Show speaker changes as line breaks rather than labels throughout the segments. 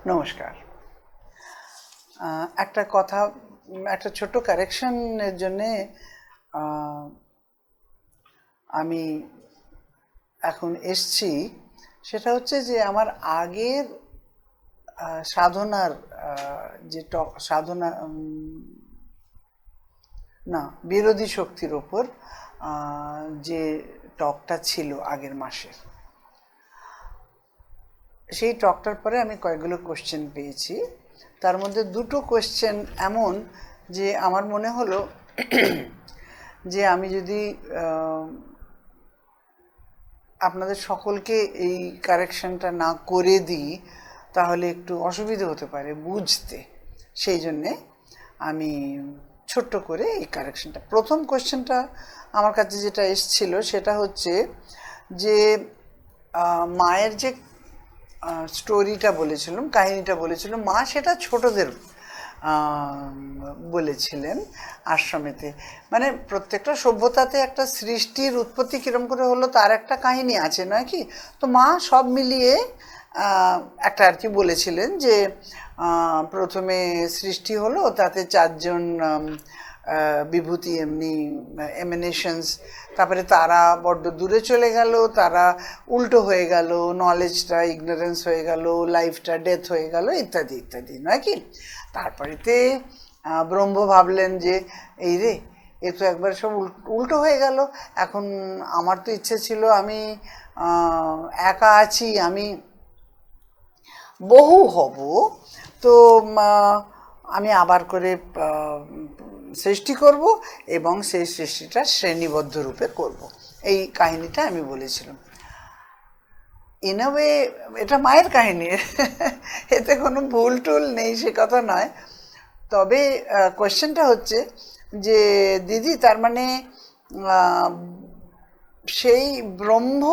নমস্কার। একটা কথা, একটা ছোট্ট কারেকশনের জন্যে আমি এখন এসছি। সেটা হচ্ছে যে আমার আগের সাধনার যে সাধনা না বিরোধী শক্তির ওপর যে টকটা ছিল আগের মাসের, সেই টকটার পরে আমি কয়েকগুলো কোশ্চেন পেয়েছি। তার মধ্যে দুটো কোশ্চেন এমন যে আমার মনে হলো যে আমি যদি আপনাদের সকলকে এই কারেকশনটা না করে দিই তাহলে একটু অসুবিধা হতে পারে বুঝতে। সেই জন্যে আমি ছোট্ট করে এই কারেকশনটা, প্রথম কোশ্চেনটা আমার কাছে যেটা এসছিল সেটা হচ্ছে যে মায়ের যে স্টোরিটা বলেছিলাম, কাহিনীটা বলেছিলাম, মা সেটা ছোটদের বলেছিলেন আশ্রমেতে। মানে প্রত্যেকটা সভ্যতাতে একটা সৃষ্টির উৎপত্তি কীরকম করে হলো তার একটা কাহিনী আছে, নয় কি? তো মা সব মিলিয়ে একটা আর কি বলেছিলেন যে প্রথমে সৃষ্টি হলো, তাতে 4 জন বিভূতি এমনি এমিনেশনস, তারপরে তারা বড্ড দূরে চলে গেল, তারা উল্টো হয়ে গেল, নলেজটা ইগনোরেন্স হয়ে গেল, লাইফটা ডেথ হয়ে গেল, ইত্যাদি ইত্যাদি, নয় কি? তারপরেতে ব্রহ্ম ভাবলেন যে এই রে, এ তো একবার সব উল্টো হয়ে গেল, এখন আমার তো ইচ্ছে ছিল আমি একা আছি, আমি বহু হব, তো আমি আবার করে সৃষ্টি করব এবং সেই সৃষ্টিটা শ্রেণীবদ্ধ রূপে করব। এই কাহিনীটা আমি বলেছিলাম। ইন আ ওয়ে এটা মায়ের কাহিনী, এতে কোনো ভুল টুল নেই, সে কথা নয়। তবে কোয়েশ্চেনটা হচ্ছে যে দিদি, তার মানে সেই ব্রহ্ম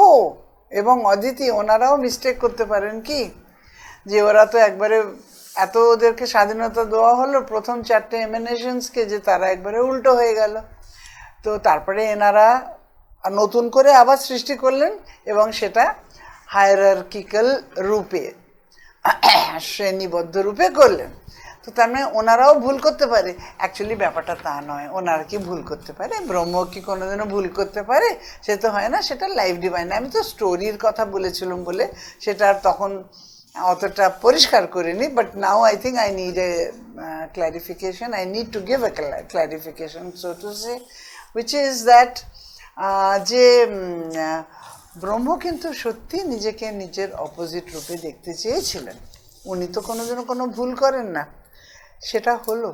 এবং অদিতি ওনারাও মিস্টেক করতে পারেন কি? যে ওরা তো একবারে এত ওদেরকে স্বাধীনতা দেওয়া হলো প্রথম 4টে এমিনেশনসকে, যে তারা একবারে উল্টো হয়ে গেল। তো তারপরে এনারা নতুন করে আবার সৃষ্টি করলেন এবং সেটা হায়ারার্কিক্যাল রূপে, শ্রেণীবদ্ধ রূপে করলেন। তো তার মানে ওনারাও ভুল করতে পারে। অ্যাকচুয়ালি ব্যাপারটা তা নয়, ওনারা কি ভুল করতে পারে? ব্রহ্ম কি কোনোদিনও ভুল করতে পারে? সে তো হয় না, সেটা লাইফ ডিভাইন। আমি তো স্টোরির কথা বলেছিলাম বলে সেটা আর তখন অতটা পরিষ্কার করিনি, but now I think I need a clarification. I need to give a clarification, so to say, which is that যে ব্রহ্ম কিন্তু সত্যি নিজেকে নিজের অপোজিট রূপে দেখতে চেয়েছিলেন। উনি তো কোনোদিনও কোনো ভুল করেন না, সেটা হলো।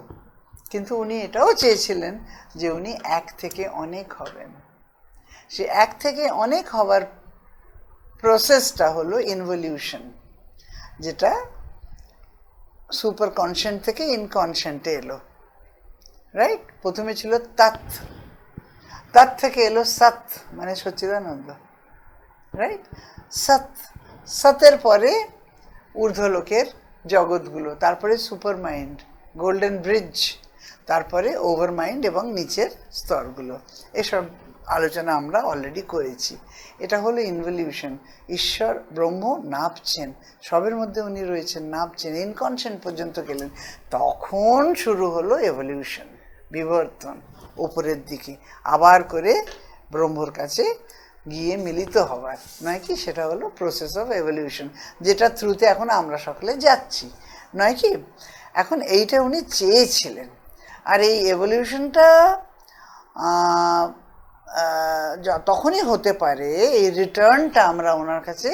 কিন্তু উনি এটাও চেয়েছিলেন যে উনি এক থেকে অনেক হবেন। সে এক থেকে অনেক হওয়ার প্রসেসটা হলো ইনভলিউশন, যেটা সুপার কনসেন্ট থেকে ইনকনসেন্টে এলো, রাইট? প্রথমে ছিল তৎ, তৎ থেকে এলো সৎ, মানে সচ্চিদানন্দ, রাইট? সৎ, সতের পরে ঊর্ধ্বলোকের জগৎগুলো, তারপরে সুপার মাইন্ড, গোল্ডেন ব্রিজ, তারপরে ওভার মাইন্ড এবং নিচের স্তরগুলো। এসব আলোচনা আমরা অলরেডি করেছি। এটা হলো ইনভলিউশন। ঈশ্বর ব্রহ্ম নাবছেন, সবের মধ্যে উনি রয়েছেন, নাবছেন, ইনকনসেন্ট পর্যন্ত গেলেন। তখন শুরু হলো এভলিউশন, বিবর্তন, উপরের দিকে আবার করে ব্রহ্মর কাছে গিয়ে মিলিত হওয়ার, নয় কি? সেটা হলো প্রসেস অফ এভলিউশন, যেটা থ্রুতে এখন আমরা সকলে যাচ্ছি, নয় কি? এখন এইটা উনি চেয়েছিলেন। আর এই এভলিউশনটা তখনই হতে পারে, এই রিটার্নটা আমরা ওনার কাছে,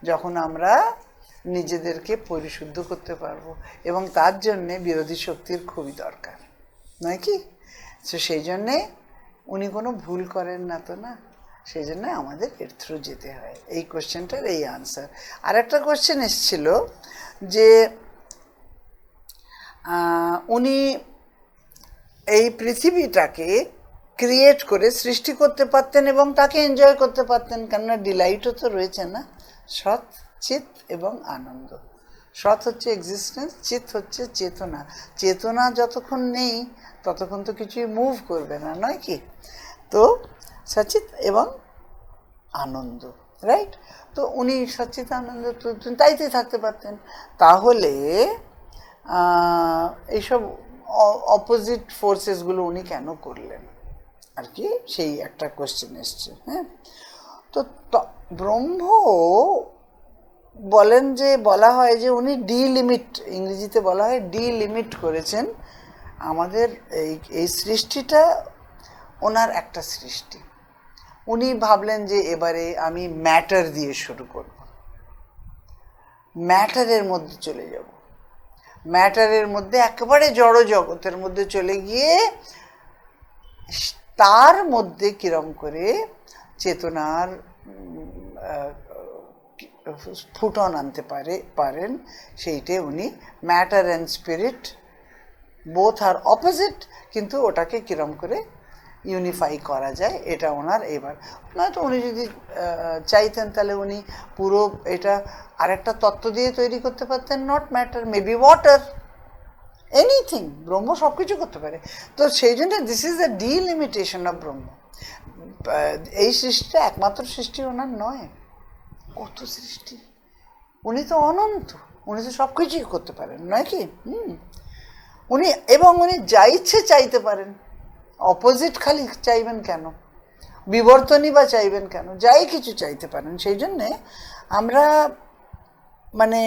যখন আমরা নিজেদেরকে পরিশুদ্ধ করতে পারবো, এবং তার জন্যে বিরোধী শক্তির খুবই দরকার, নয় কি? তো সেই জন্যে উনি কোনো ভুল করেন না তো, না? সেই জন্য আমাদের এর থ্রু যেতে হয়। এই কোশ্চেনটার এই আনসার। আর একটা কোশ্চেন এসছিল যে উনি এই পৃথিবীটাকে ক্রিয়েট করে সৃষ্টি করতে পারতেন এবং তাকে এনজয় করতে পারতেন, কেননা ডিলাইটও তো রয়েছে না? সৎ, চিৎ এবং আনন্দ। সৎ হচ্ছে এক্সিস্টেন্স, চিৎ হচ্ছে চেতনা। চেতনা যতক্ষণ নেই ততক্ষণ তো কিছুই মুভ করবে না, নয় কি? তো সচিত এবং আনন্দ, রাইট? তো উনি সচ্চিদানন্দ তাইতেই থাকতে পারতেন। তাহলে এইসব অপোজিট ফোর্সেসগুলো উনি কেন করলেন আর কি, সেই একটা কোয়েশ্চেন এসছে। হ্যাঁ, তো ব্রহ্ম বলেন যে, বলা হয় যে উনি ডিলিমিট, ইংরেজিতে বলা হয় ডিলিমিট করেছেন আমাদের এই সৃষ্টিটা ওনার একটা সৃষ্টি। উনি ভাবলেন যে এবারে আমি ম্যাটার দিয়ে শুরু করব, ম্যাটারের মধ্যে চলে যাব, ম্যাটারের মধ্যে একেবারে জড় জগতের মধ্যে চলে গিয়ে তার মধ্যে কিরম করে চেতনার ফুটন আনতে পারেন সেইটাই উনি, ম্যাটার অ্যান্ড স্পিরিট বোথ আর অপোজিট, কিন্তু ওটাকে কিরম করে ইউনিফাই করা যায় এটা ওনার এবার। নয়তো উনি যদি চাইতেন তাহলে উনি পুরো এটা আরেকটা তত্ত্ব দিয়ে তৈরি করতে পারতেন, not matter, maybe water, anything. ব্রহ্ম সব কিছু করতে পারে। তো সেই জন্য this is the delimitation of ব্রহ্ম। এই সৃষ্টিটা একমাত্র সৃষ্টি ওনার নয়, কত সৃষ্টি, উনি তো অনন্ত, উনি তো সব কিছুই করতে পারেন, নয় কি? উনি, এবং উনি যা ইচ্ছে চাইতে পারেন, অপোজিট খালি চাইবেন কেন, বিবর্তনই বা চাইবেন কেন, যাই কিছু চাইতে পারেন। সেই জন্যে আমরা মানে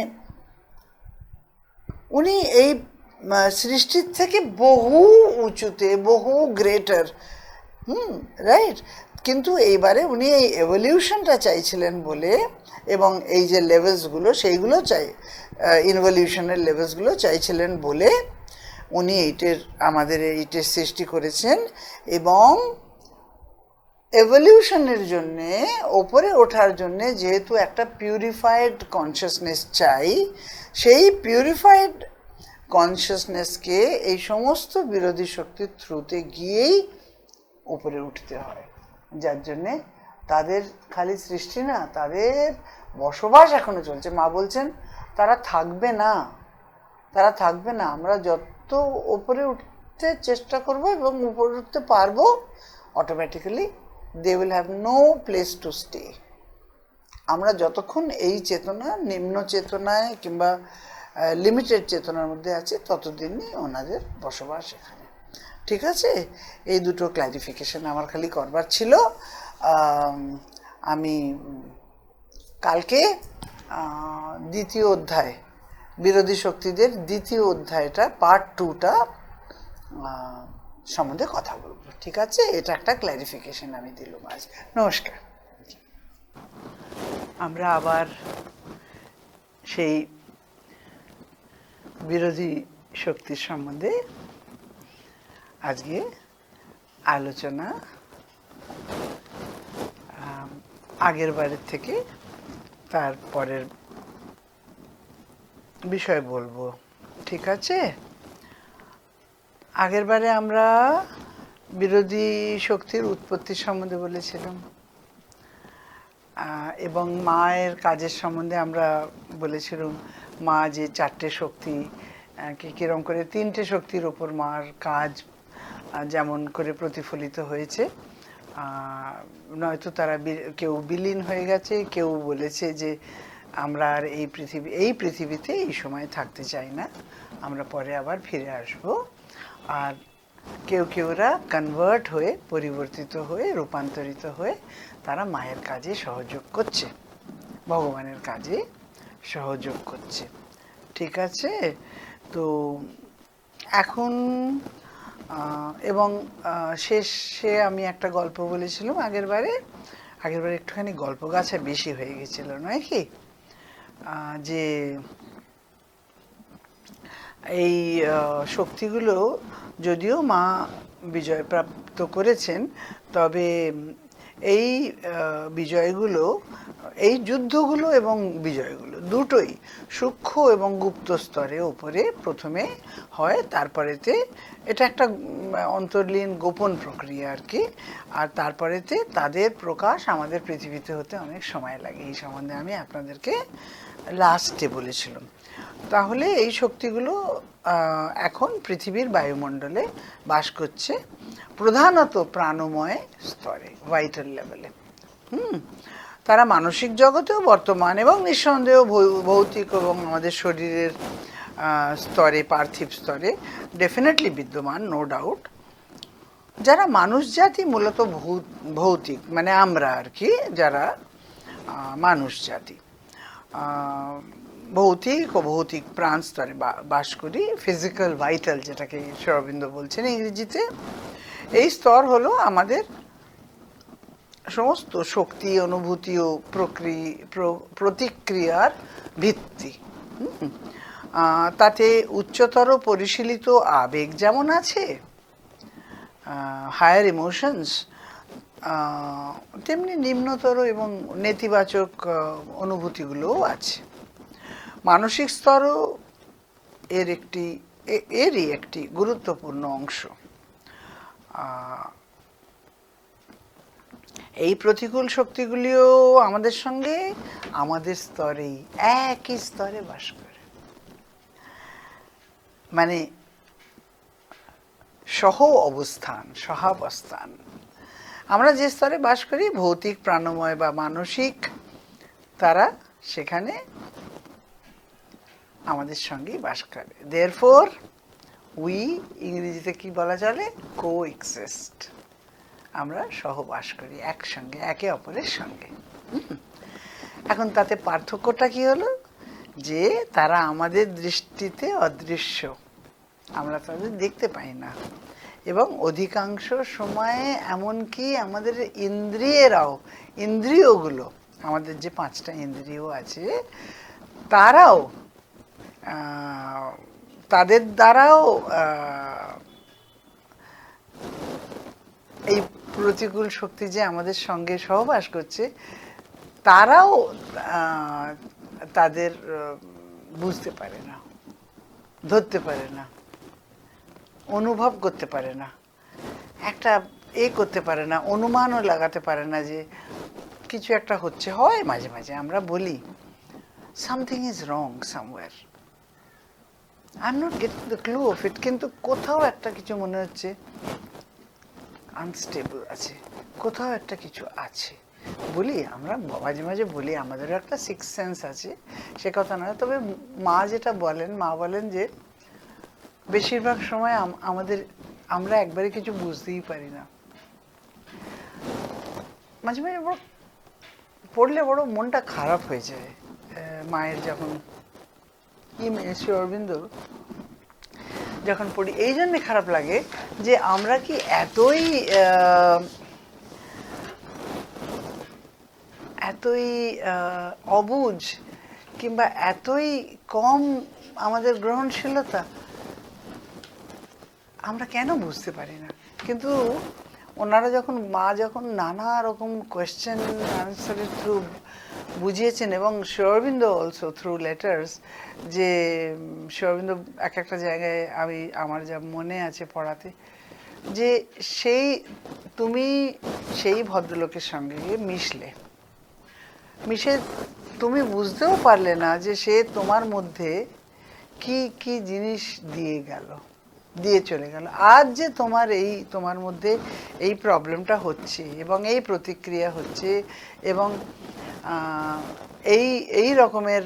উনি এই সৃষ্টির থেকে বহু উঁচুতে, বহু গ্রেটার, রাইট? কিন্তু এইবারে উনি এই এভলিউশনটা চাইছিলেন বলে, এবং এই যে লেভেলসগুলো সেইগুলো ইনভলিউশনের লেভেলসগুলো চাইছিলেন বলে উনি আমাদের এইটের সৃষ্টি করেছেন। এবং এভলিউশনের জন্যে, ওপরে ওঠার জন্যে যেহেতু একটা পিউরিফাইড কনসিয়াসনেস চাই, সেই পিউরিফাইড কনসিয়াসনেসকে এই সমস্ত বিরোধী শক্তির থ্রুতে গিয়েই উপরে উঠতে হয়, যার জন্যে তাদের খালি সৃষ্টি না, তাদের বসবাস এখনো চলছে। মা বলছেন তারা থাকবে না, তারা থাকবে না। আমরা যত ওপরে উঠতে চেষ্টা করব এবং উপরে উঠতে পারবো, automatically they will have no place to stay. আমরা যতক্ষণ এই চেতনা, নিম্ন চেতনায় কিংবা লিমিটেড চেতনার মধ্যে আছে, ততদিনই ওনাদের বসবাস এখানে। ঠিক আছে? এই দুটো ক্লারিফিকেশন আমার খালি করবার ছিল। আমি কালকে দ্বিতীয় অধ্যায়, বিরোধী শক্তিদের দ্বিতীয় অধ্যায়টা পার্ট 2টা সম্বন্ধে কথা বলবো। ঠিক আছে? এটা একটা ক্লারিফিকেশন আমি দিলাম আজ। নমস্কার। আমরা আবার সেই বিরোধী শক্তির সম্বন্ধে আজকে আলোচনা আগের বারের থেকে তারপরের বিষয় বলবো। ঠিক আছে? আগের বারে আমরা বিরোধী শক্তির উৎপত্তি সম্বন্ধে বলেছিলাম, এবং মায়ের কাজের সম্বন্ধে আমরা বলেছিলাম। মা যে 4টে শক্তি, কিরম করে 3টে শক্তির ওপর মার কাজ যেমন করে প্রতিফলিত হয়েছে। নয়তো তারা কেউ বিলীন হয়ে গেছে, কেউ বলেছে যে আমরা আর এই পৃথিবীতে এই সময় থাকতে চাই না, আমরা পরে আবার ফিরে আসব। আর কেউরা কনভার্ট হয়ে, পরিবর্তিত হয়ে, রূপান্তরিত হয়ে তারা মায়ের কাজে সহযোগ করছে, ভগবানের কাজে সহযোগ করছে। ঠিক আছে? তো এখন এবং শেষে আমি একটা গল্প বলেছিলাম আগের বারে একটুখানি গল্প গাছা বেশি হয়ে গেছিল, নয় কি? যে এই শক্তিগুলো যদিও মা বিজয় প্রাপ্ত করেছেন, তবে এই বিজয়গুলো, এই যুদ্ধগুলো এবং বিজয়গুলো দুটোই সূক্ষ্ম এবং গুপ্ত স্তরে ওপরে প্রথমে হয়, তারপরেতে এটা একটা অন্তর্লীন গোপন প্রক্রিয়া আর কি। আর তারপরেতে তাদের প্রকাশ আমাদের পৃথিবীতে হতে অনেক সময় লাগে। এই সম্বন্ধে আমি আপনাদেরকে লাস্টে বলেছিলাম। তাহলে এই শক্তিগুলো এখন পৃথিবীর বায়ুমণ্ডলে বাস করছে, প্রধানত প্রাণময় স্তরে, ভাইটাল লেভেলে। তারা মানসিক জগতেও বর্তমান এবং নিঃসন্দেহ ভৌতিক এবং আমাদের শরীরের স্তরে, পার্থিব স্তরে ডেফিনেটলি বিদ্যমান, নো ডাউট। যারা মানুষ জাতি মূলত ভৌতিক, মানে আমরা আর কি, যারা মানুষ জাতি ভৌতিক ও ভৌতিক প্রাণ স্তরে বাস করি, ফিজিক্যাল ভাইটাল যেটাকে শ্রী অরবিন্দ বলছেন ইংরেজিতে, এই স্তর হলো আমাদের সমস্ত শক্তি, অনুভূতি ও প্রতিক্রিয়ার ভিত্তি। তাতে উচ্চতর পরিশীলিত আবেগ যেমন আছে, হায়ার ইমোশনস, তেমনি নিম্নতর এবং নেতিবাচক অনুভূতিগুলোও আছে। মানসিক স্তরও এরই একটি গুরুত্বপূর্ণ অংশ। এই প্রতিকূল শক্তিগুলিও আমাদের সঙ্গে আমাদের স্তরেই, একই স্তরে বাস করে, মানে সহাবস্থান। আমরা যে স্তরে বাস করি, ভৌতিক, প্রাণময় বা মানসিক, তারা সেখানে আমাদের সঙ্গেই বাস করে। দেয়ারফোর উই, ইংরেজিতে কি বলা চলে, কোএক্সিস্ট, আমরা সহবাস করি একসঙ্গে, একে অপরের সঙ্গে। এখন তাতে পার্থক্যটা কি হলো, যে তারা আমাদের দৃষ্টিতে অদৃশ্য, আমরা তাদের দেখতে পাই না, এবং অধিকাংশ সময়ে এমনকি আমাদের ইন্দ্রিয়গুলো, আমাদের যে 5টা ইন্দ্রিয় আছে, তাদের দ্বারাও এই প্রতিকূল শক্তি যে আমাদের সঙ্গে সহবাস করছে, তারাও তাদের বুঝতে পারে না, ধরতে পারে না, অনুভব করতে পারে না, একটা করতে পারে না, অনুমানও লাগাতে পারে না যে কিছু একটা হচ্ছে। হয় মাঝে মাঝে আমরা বলি something is wrong somewhere, I am not getting the clue of it, কিন্তু কোথাও একটা কিছু মনে হচ্ছে আনস্টেবল আছে, কোথাও একটা কিছু আছে বলি আমরা, মাঝে মাঝে বলি আমাদেরও একটা সিক্স সেন্স আছে, সে কথা নয়। তবে মা বলেন যে বেশিরভাগ সময় আমরা একবারে কিছু বুঝতেই পারি না। মাঝে মাঝে পড়লে বড় মনটা খারাপ হয়ে যায়। মায়ের যখন শ্রী অরবিন্দ যখন পড়ি, এই জন্যে খারাপ লাগে যে আমরা কি এতই অবুঝ, কিংবা এতই কম আমাদের গ্রহণশীলতা, আমরা কেন বুঝতে পারি না। কিন্তু ওনারা মা যখন নানা রকম কোয়েশ্চেন আনসারের থ্রু বুঝিয়েছেন, এবং Sri Aurobindo also through letters, যে শ্রী অরবিন্দ একটা জায়গায় আমার যা মনে আছে পড়াতে, যে তুমি সেই ভদ্রলোকের সঙ্গে মিশে তুমি বুঝতেও পারলে না যে সে তোমার মধ্যে কি কি জিনিস দিয়ে চলে গেল। আজ যে তোমার মধ্যে এই প্রবলেমটা হচ্ছে এবং এই প্রতিক্রিয়া হচ্ছে এবং এই রকমের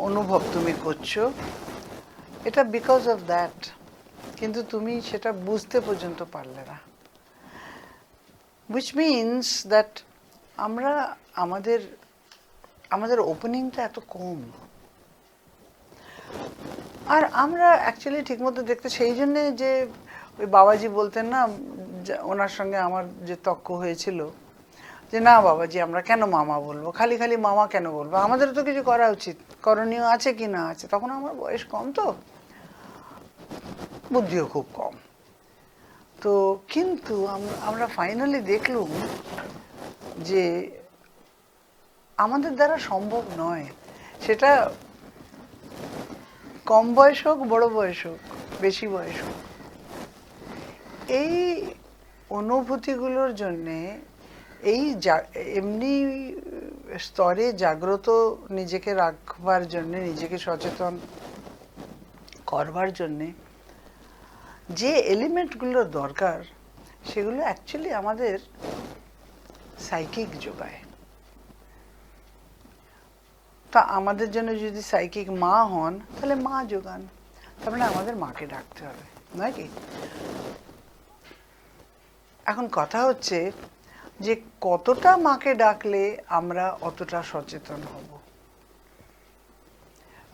অনুভব তুমি করছো, এটা বিকজ অফ দ্যাট, কিন্তু তুমি সেটা বুঝতে পর্যন্ত পারলে না। উইচ মিনস দ্যাট আমাদের ওপেনিংটা এত কম, আর আমরা অ্যাকচুয়ালি ঠিকমতো দেখতে, সেই জন্যে যে ওই বাবাজি বলতেন না, ওনার সঙ্গে আমার যে তর্ক হয়েছিল, যে না বাবাজি আমরা কেন মামা বলবো, খালি খালি মামা কেন বলবো, আমাদেরও তো কিছু করা উচিত, করণীয় আছে কি না আছে। তখন আমার বয়স কম, তো বুদ্ধিও খুব কম। তো কিন্তু আমরা ফাইনালি দেখলুম যে আমাদের দ্বারা সম্ভব নয়, সেটা কম বয়স হোক, বড় বয়স হোক, বেশি বয়স হোক। এই অনুভূতিগুলোর জন্যে এমনি স্তরে জাগ্রত নিজেকে রাখবার জন্যে, নিজেকে সচেতন করবার জন্যে যে এলিমেন্টগুলোর দরকার, সেগুলো অ্যাকচুয়ালি আমাদের সাইকিক যোগায়। তা আমাদের জন্য যদি সাইকিক মা হন তাহলে মা যোগান, তার মানে আমাদের মাকে ডাকতে হবে, নয় কি? এখন কথা হচ্ছে যে কতটা মাকে ডাকলে আমরা অতটা সচেতন হব।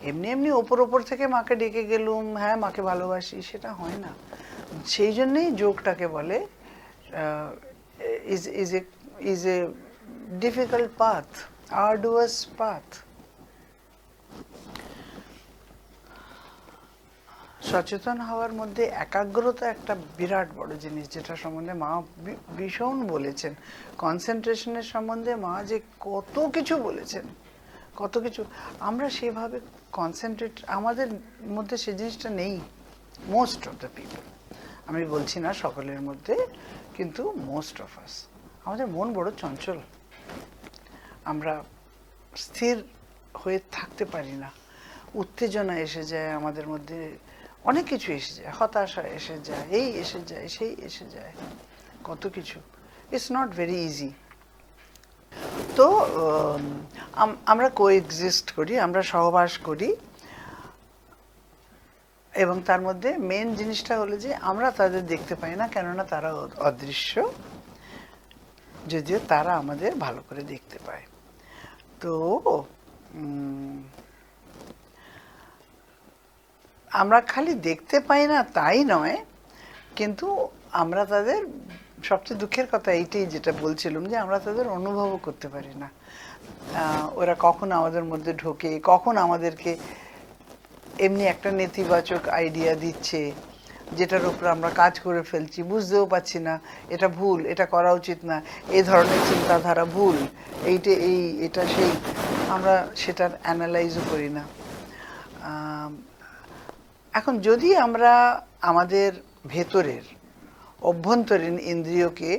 এমনি এমনি ওপর থেকে মাকে ডেকে গেলুম, হ্যাঁ মাকে ভালোবাসি, সেটা হয় না। সেই জন্যেই যোগটাকে বলে is a difficult path, arduous path. সচেতন হওয়ার মধ্যে একাগ্রতা একটা বিরাট বড় জিনিস, যেটা সম্বন্ধে মা ভীষণ বলেছেন। কনসেন্ট্রেশনের সম্বন্ধে মা যে কত কিছু বলেছেন, কত কিছু। আমরা সেভাবে কনসেন্ট্রেট, আমাদের মধ্যে সে জিনিসটা নেই, মোস্ট অফ দ্য পিপল। আমি বলছি না সকলের মধ্যে, কিন্তু মোস্ট অফ আস। আমাদের মন বড় চঞ্চল, আমরা স্থির হয়ে থাকতে পারি না। উত্তেজনা এসে যায় আমাদের মধ্যে, অনেক কিছু এসে যায়, হতাশা এসে যায়, এই এসে যায়, সেই এসে যায়, কত কিছু। It's not very easy. তো আমরা কোএক্সিস্ট করি, আমরা সহবাস করি, এবং তার মধ্যে মেন জিনিসটা হলো যে আমরা তাদের দেখতে পাই না, কেননা তারা অদৃশ্য, যদিও তারা আমাদের ভালো করে দেখতে পায়। তো আমরা খালি দেখতে পাই না তাই নয়, কিন্তু আমরা তাদের, সবচেয়ে দুঃখের কথা এইটাই যেটা বলছিলাম, যে আমরা তাদের অনুভবও করতে পারি না। ওরা কখন আমাদের মধ্যে ঢোকে, কখন আমাদেরকে এমনি একটা নেতিবাচক আইডিয়া দিচ্ছে যেটার উপর আমরা কাজ করে ফেলছি, বুঝতেও পারছি না এটা ভুল, এটা করা উচিত না, এই ধরনের চিন্তাধারা ভুল, এটা সেই, আমরা সেটার অ্যানালাইজও করি না। এখন যদি আমরা আমাদের ভেতরের অভ্যন্তরীণ ইন্দ্রিয়কে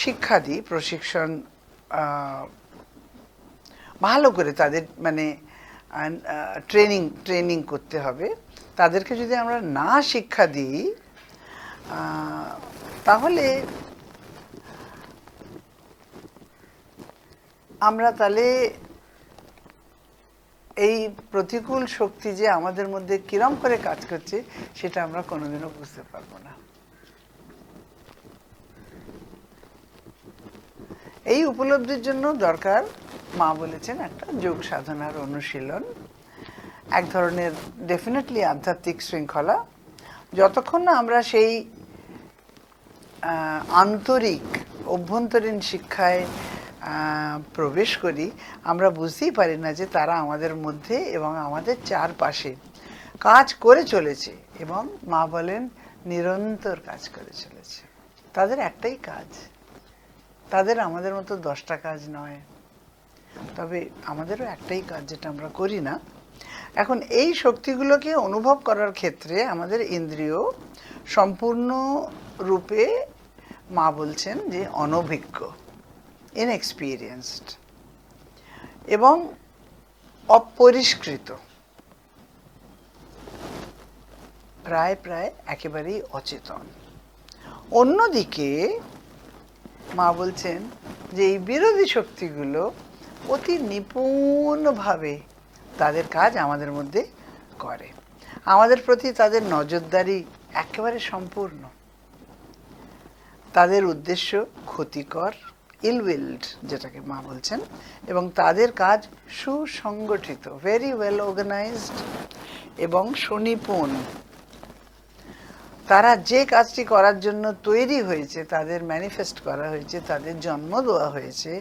শিক্ষা দিই, প্রশিক্ষণ, ভালো করে তাদের মানে ট্রেনিং করতে হবে, তাদেরকে যদি আমরা না শিক্ষা দিই, তাহলে আমরা তাহলে এই প্রতিকূল শক্তি যে আমাদের মধ্যে কিরম করে কাজ করছে সেটা আমরা কোনোদিনও বুঝতে পারবো না। এই উপলব্ধির জন্য দরকার, মা বলেছেন, একটা যোগ সাধনার অনুশীলন, এক ধরনের ডেফিনেটলি আধ্যাত্মিক শৃঙ্খলা। যতক্ষণ না আমরা সেই আন্তরিক অভ্যন্তরীণ শিক্ষায় প্রবেশ করি, আমরা বুঝতেই পারি না যে তারা আমাদের মধ্যে এবং আমাদের চারপাশে কাজ করে চলেছে, এবং মা বলেন নিরন্তর কাজ করে চলেছে। তাদের একটাই কাজ, তাদের আমাদের মতো 10টা কাজ নয়, তবে আমাদেরও একটাই কাজ যেটা আমরা করি না। এখন এই শক্তিগুলোকে অনুভব করার ক্ষেত্রে আমাদের ইন্দ্রিয় সম্পূর্ণ রূপে, মা বলছেন যে অনভিজ্ঞ, ইনএক্সপিরিয়েন্সড এবং অপরিষ্কৃত, প্রায় একেবারেই অচেতন। অন্যদিকে মা বলছেন যে এই বিরোধী শক্তিগুলো অতি নিপুণভাবে তাদের কাজ আমাদের মধ্যে করে, আমাদের প্রতি তাদের নজরদারি একেবারে সম্পূর্ণ, তাদের উদ্দেশ্য ক্ষতিকর, ইলউইলড যেটাকে মা বলছেন, এবং তাদের কাজ সুসংগঠিত, ভেরি ওয়েল অর্গানাইজড এবং সুনিপুণ। তারা যে কাজটি করার জন্য তৈরি হয়েছে, তাদের ম্যানিফেস্ট করা হয়েছে, তাদের জন্ম দেওয়া হয়েছে,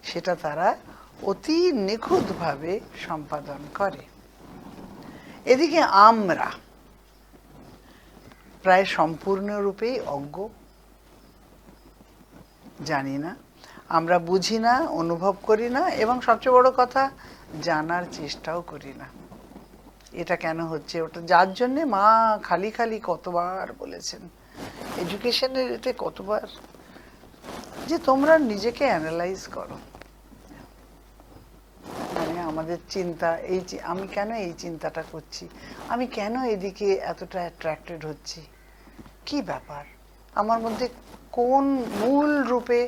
সেটা তারা অতি নিখুঁতভাবে সম্পাদন করে। এদিকে আমরা প্রায় সম্পূর্ণরূপেই অজ্ঞ, জানি না, আমরা বুঝি না, অনুভব করি না, এবং সবচেয়ে বড় কথা জানার চেষ্টাও করি না এটা কেন হচ্ছে ওটা, যার জন্যে মা খালি কতবার বলেছেন এডুকেশনের এতে, কতবার যে তোমরা নিজেকে অ্যানালাইজ করো। মানে আমাদের চিন্তা, আমি কেন এই চিন্তাটা করছি, আমি কেন এদিকে এতটা অ্যাট্রাক্টেড হচ্ছি, কি ব্যাপার আমার মধ্যে, কোন মূল রূপে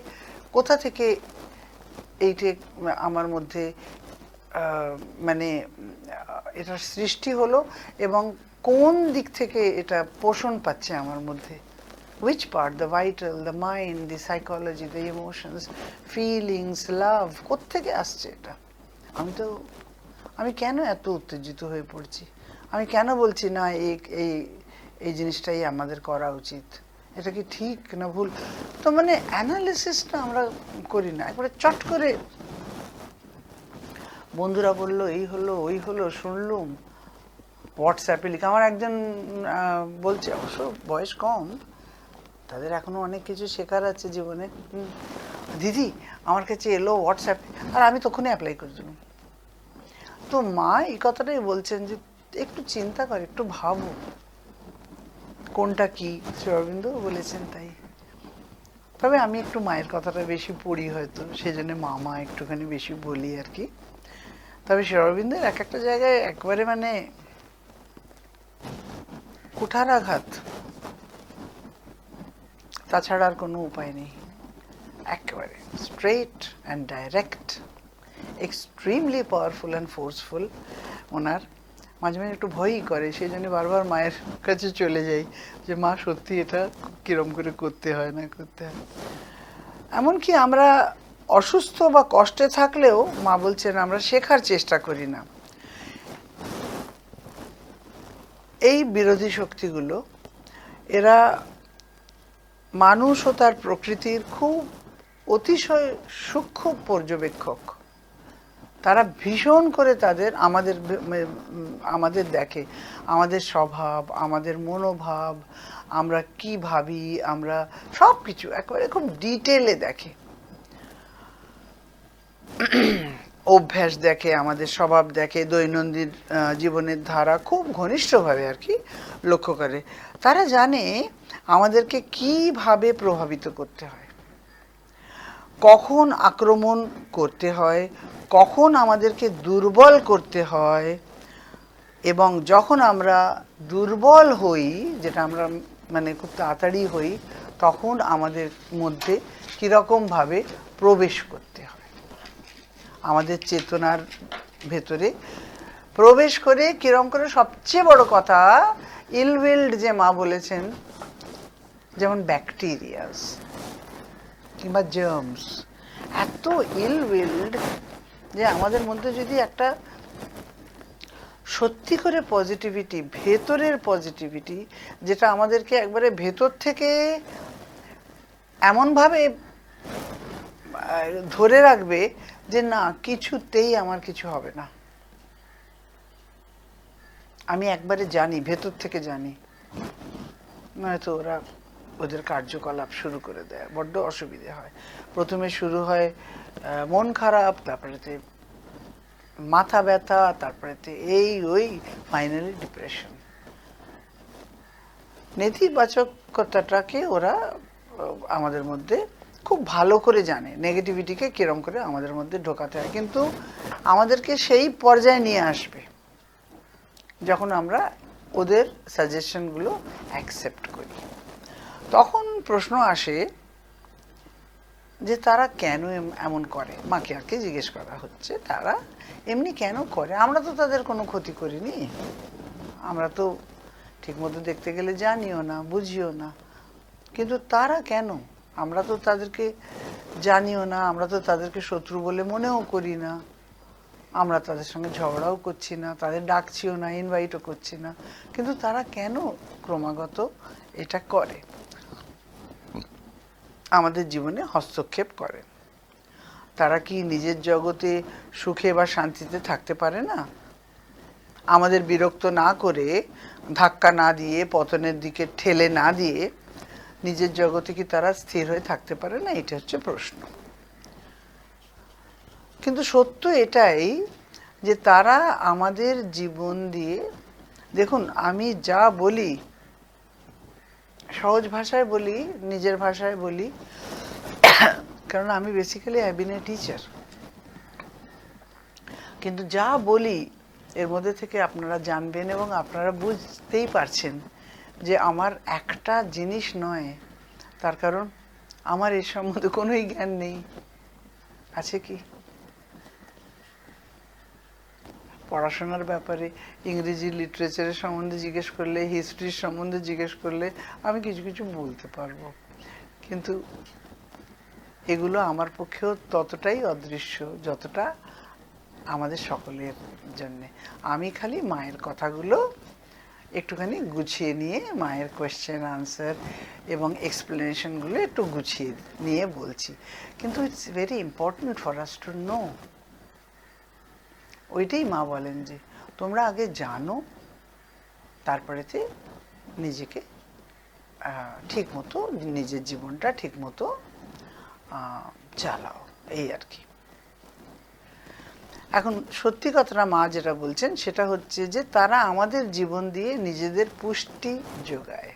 কোথা থেকে এইটা আমার মধ্যে মানে এটার সৃষ্টি হলো এবং কোন দিক থেকে এটা পোষণ পাচ্ছে আমার মধ্যে, which part, the vital, the mind, the psychology, the emotions, feelings, love, কোত্থেকে আসছে এটা? আমি কেন এত উত্তেজিত হয়ে পড়ছি? আমি কেন বলছি না এই এই এই জিনিসটাই আমাদের করা উচিত, এটা কি ঠিক না ভুল? তো মানে অ্যানালিসিসটা আমরা করি না, একবারে চট করে বন্ধুরা বললো এই হলো ওই হলো শুনলুম, হোয়াটসঅ্যাপে লিখে। আমার একজন বলছে, অবশ্য বয়স কম, তাদের এখনো অনেক কিছু শেখার আছে জীবনে, দিদি আমার কাছে এলো হোয়াটসঅ্যাপে, আর আমি তখনই অ্যাপ্লাই করে দিলাম। তো মা এই কথাটাই বলছেন যে একটু চিন্তা কর, একটু ভাবো কোনটা কি। শ্রী অরবিন্দ বলেছেন তাই। তবে আমি একটু মায়ের কথাটা বেশি পড়ি হয়তো, সেই জন্য মা একটুখানি বেশি বলি আর কি। তবে শ্রী অরবিন্দের এক একটা জায়গায় একবারে মানে কুঠারাঘাত, তাছাড়া আর কোনো উপায় নেই, একেবারে straight and direct, extremely powerful and forceful. ওনার মাঝে মাঝে একটু ভয়ই করে, সেই জন্য বারবার মায়ের কাছে চলে যাই যে মা সত্যি এটা কিরম করে করতে হয় না করতে হয়। এমনকি আমরা অসুস্থ বা কষ্টে থাকলেও মা বলছেন আমরা শেখার চেষ্টা করি না। এই বিরোধী শক্তিগুলো, এরা মানুষ ও তার প্রকৃতির খুব অতিশয় সূক্ষ্ম পর্যবেক্ষক। তারা ভীষণ করে আমাদের দেখে, আমাদের স্বভাব, আমাদের মনোভাব, আমরা কি ভাবি, আমরা সব কিছু একেবারে খুব ডিটেলে দেখে, অভ্যাস দেখে, আমাদের স্বভাব দেখে, দৈনন্দিন জীবনের ধারা খুব ঘনিষ্ঠভাবে আর কি লক্ষ্য করে। তারা জানে আমাদেরকে কিভাবে প্রভাবিত করতে হয়, কখন আক্রমণ করতে হয়, কখন আমাদেরকে দুর্বল করতে হয়, এবং যখন আমরা দুর্বল হই, যেটা আমরা মানে খুব তাড়াতাড়ি হই, তখন আমাদের মধ্যে কীরকমভাবে প্রবেশ করতে হয়, আমাদের চেতনার ভেতরে প্রবেশ করে কিরকম করে। সবচেয়ে বড় কথা, ইলউইল্ড যে মা বলেছেন, যেমন ব্যাকটেরিয়াস কিংবা জার্মস, এত ইলউইল্ড যে আমাদের মধ্যে যদি একটা সত্যি করে পজিটিভিটি, ভেতরের পজিটিভিটি, যেটা আমাদেরকে একবারে ভেতর থেকে এমনভাবে ধরে রাখবে যে না, কিছুতেই আমার কিছু হবে না, আমি একবারে জানি, ভেতর থেকে জানি, নয়তো ওরা ওদের কার্যকলাপ শুরু করে দেয়, বড্ড অসুবিধে হয়। প্রথমে শুরু হয় মন খারাপ, তারপরেতে মাথা ব্যথা, তারপরেতে এই ওই, ফাইনালি ডিপ্রেশন। নেতিবাচকতাটাকে ওরা আমাদের মধ্যে খুব ভালো করে জানে, নেগেটিভিটিকে কিরম করে আমাদের মধ্যে ঢোকাতে হয়, কিন্তু আমাদেরকে সেই পর্যায়ে নিয়ে আসবে যখন আমরা ওদের সাজেশনগুলো অ্যাকসেপ্ট করি। তখন প্রশ্ন আসে যে তারা কেন এমন করে। মাকে আর কি জিজ্ঞেস করা হচ্ছে, তারা এমনি কেন করে? আমরা তো তাদের কোনো ক্ষতি করিনি, আমরা তো ঠিকমতো দেখতে গেলে জানিও না, বুঝিও না, কিন্তু তারা কেন? আমরা তো তাদেরকে জানিও না, আমরা তো তাদেরকে শত্রু বলে মনেও করি না, আমরা তাদের সঙ্গে ঝগড়াও করছি না, তাদের ডাকছিও না, ইনভাইটও করছি না, কিন্তু তারা কেন ক্রমাগত এটা করে, আমাদের জীবনে হস্তক্ষেপ করে? তারা কি নিজের জগতে সুখে বা শান্তিতে থাকতে পারে না? আমাদের বিরক্ত না করে, ধাক্কা না দিয়ে, পতনের দিকে ঠেলে না দিয়ে নিজের জগতে কি তারা স্থির হয়ে থাকতে পারে না? এটা হচ্ছে প্রশ্ন। কিন্তু সত্য এটাই যে তারা আমাদের জীবন দিয়ে, দেখুন আমি যা বলি সহজ ভাষায় বলি, নিজের ভাষায় বলি, কারণ আমি basically I been a teacher, কিন্তু যা বলি এর মধ্যে থেকে আপনারা জানবেন এবং আপনারা বুঝতেই পারছেন যে আমার একটা জিনিস নয়। তার কারণ আমার এর সম্বন্ধে কোনোই জ্ঞান নেই, আছে কি? পড়াশোনার ব্যাপারে ইংরেজি লিটারেচারের সম্বন্ধে জিজ্ঞেস করলে, হিস্ট্রির সম্বন্ধে জিজ্ঞেস করলে আমি কিছু কিছু বলতে পারবো, কিন্তু এগুলো আমার পক্ষেও ততটাই অদৃশ্য যতটা আমাদের সকলের জন্যে। আমি খালি মায়ের কথাগুলো একটুখানি গুছিয়ে নিয়ে, মায়ের কোয়েশ্চেন আনসার এবং এক্সপ্লেনেশনগুলো একটু গুছিয়ে নিয়ে বলছি, কিন্তু it's very important for us to know. ওইটাই মা বলেন যে তোমরা আগে জানো, তারপরেতে নিজেকে ঠিক মতো, নিজের জীবনটা ঠিক মতো চালাও, এই আর কি। এখন সত্যি কথাটা মা যেটা বলছেন সেটা হচ্ছে যে তারা আমাদের জীবন দিয়ে নিজেদের পুষ্টি যোগায়।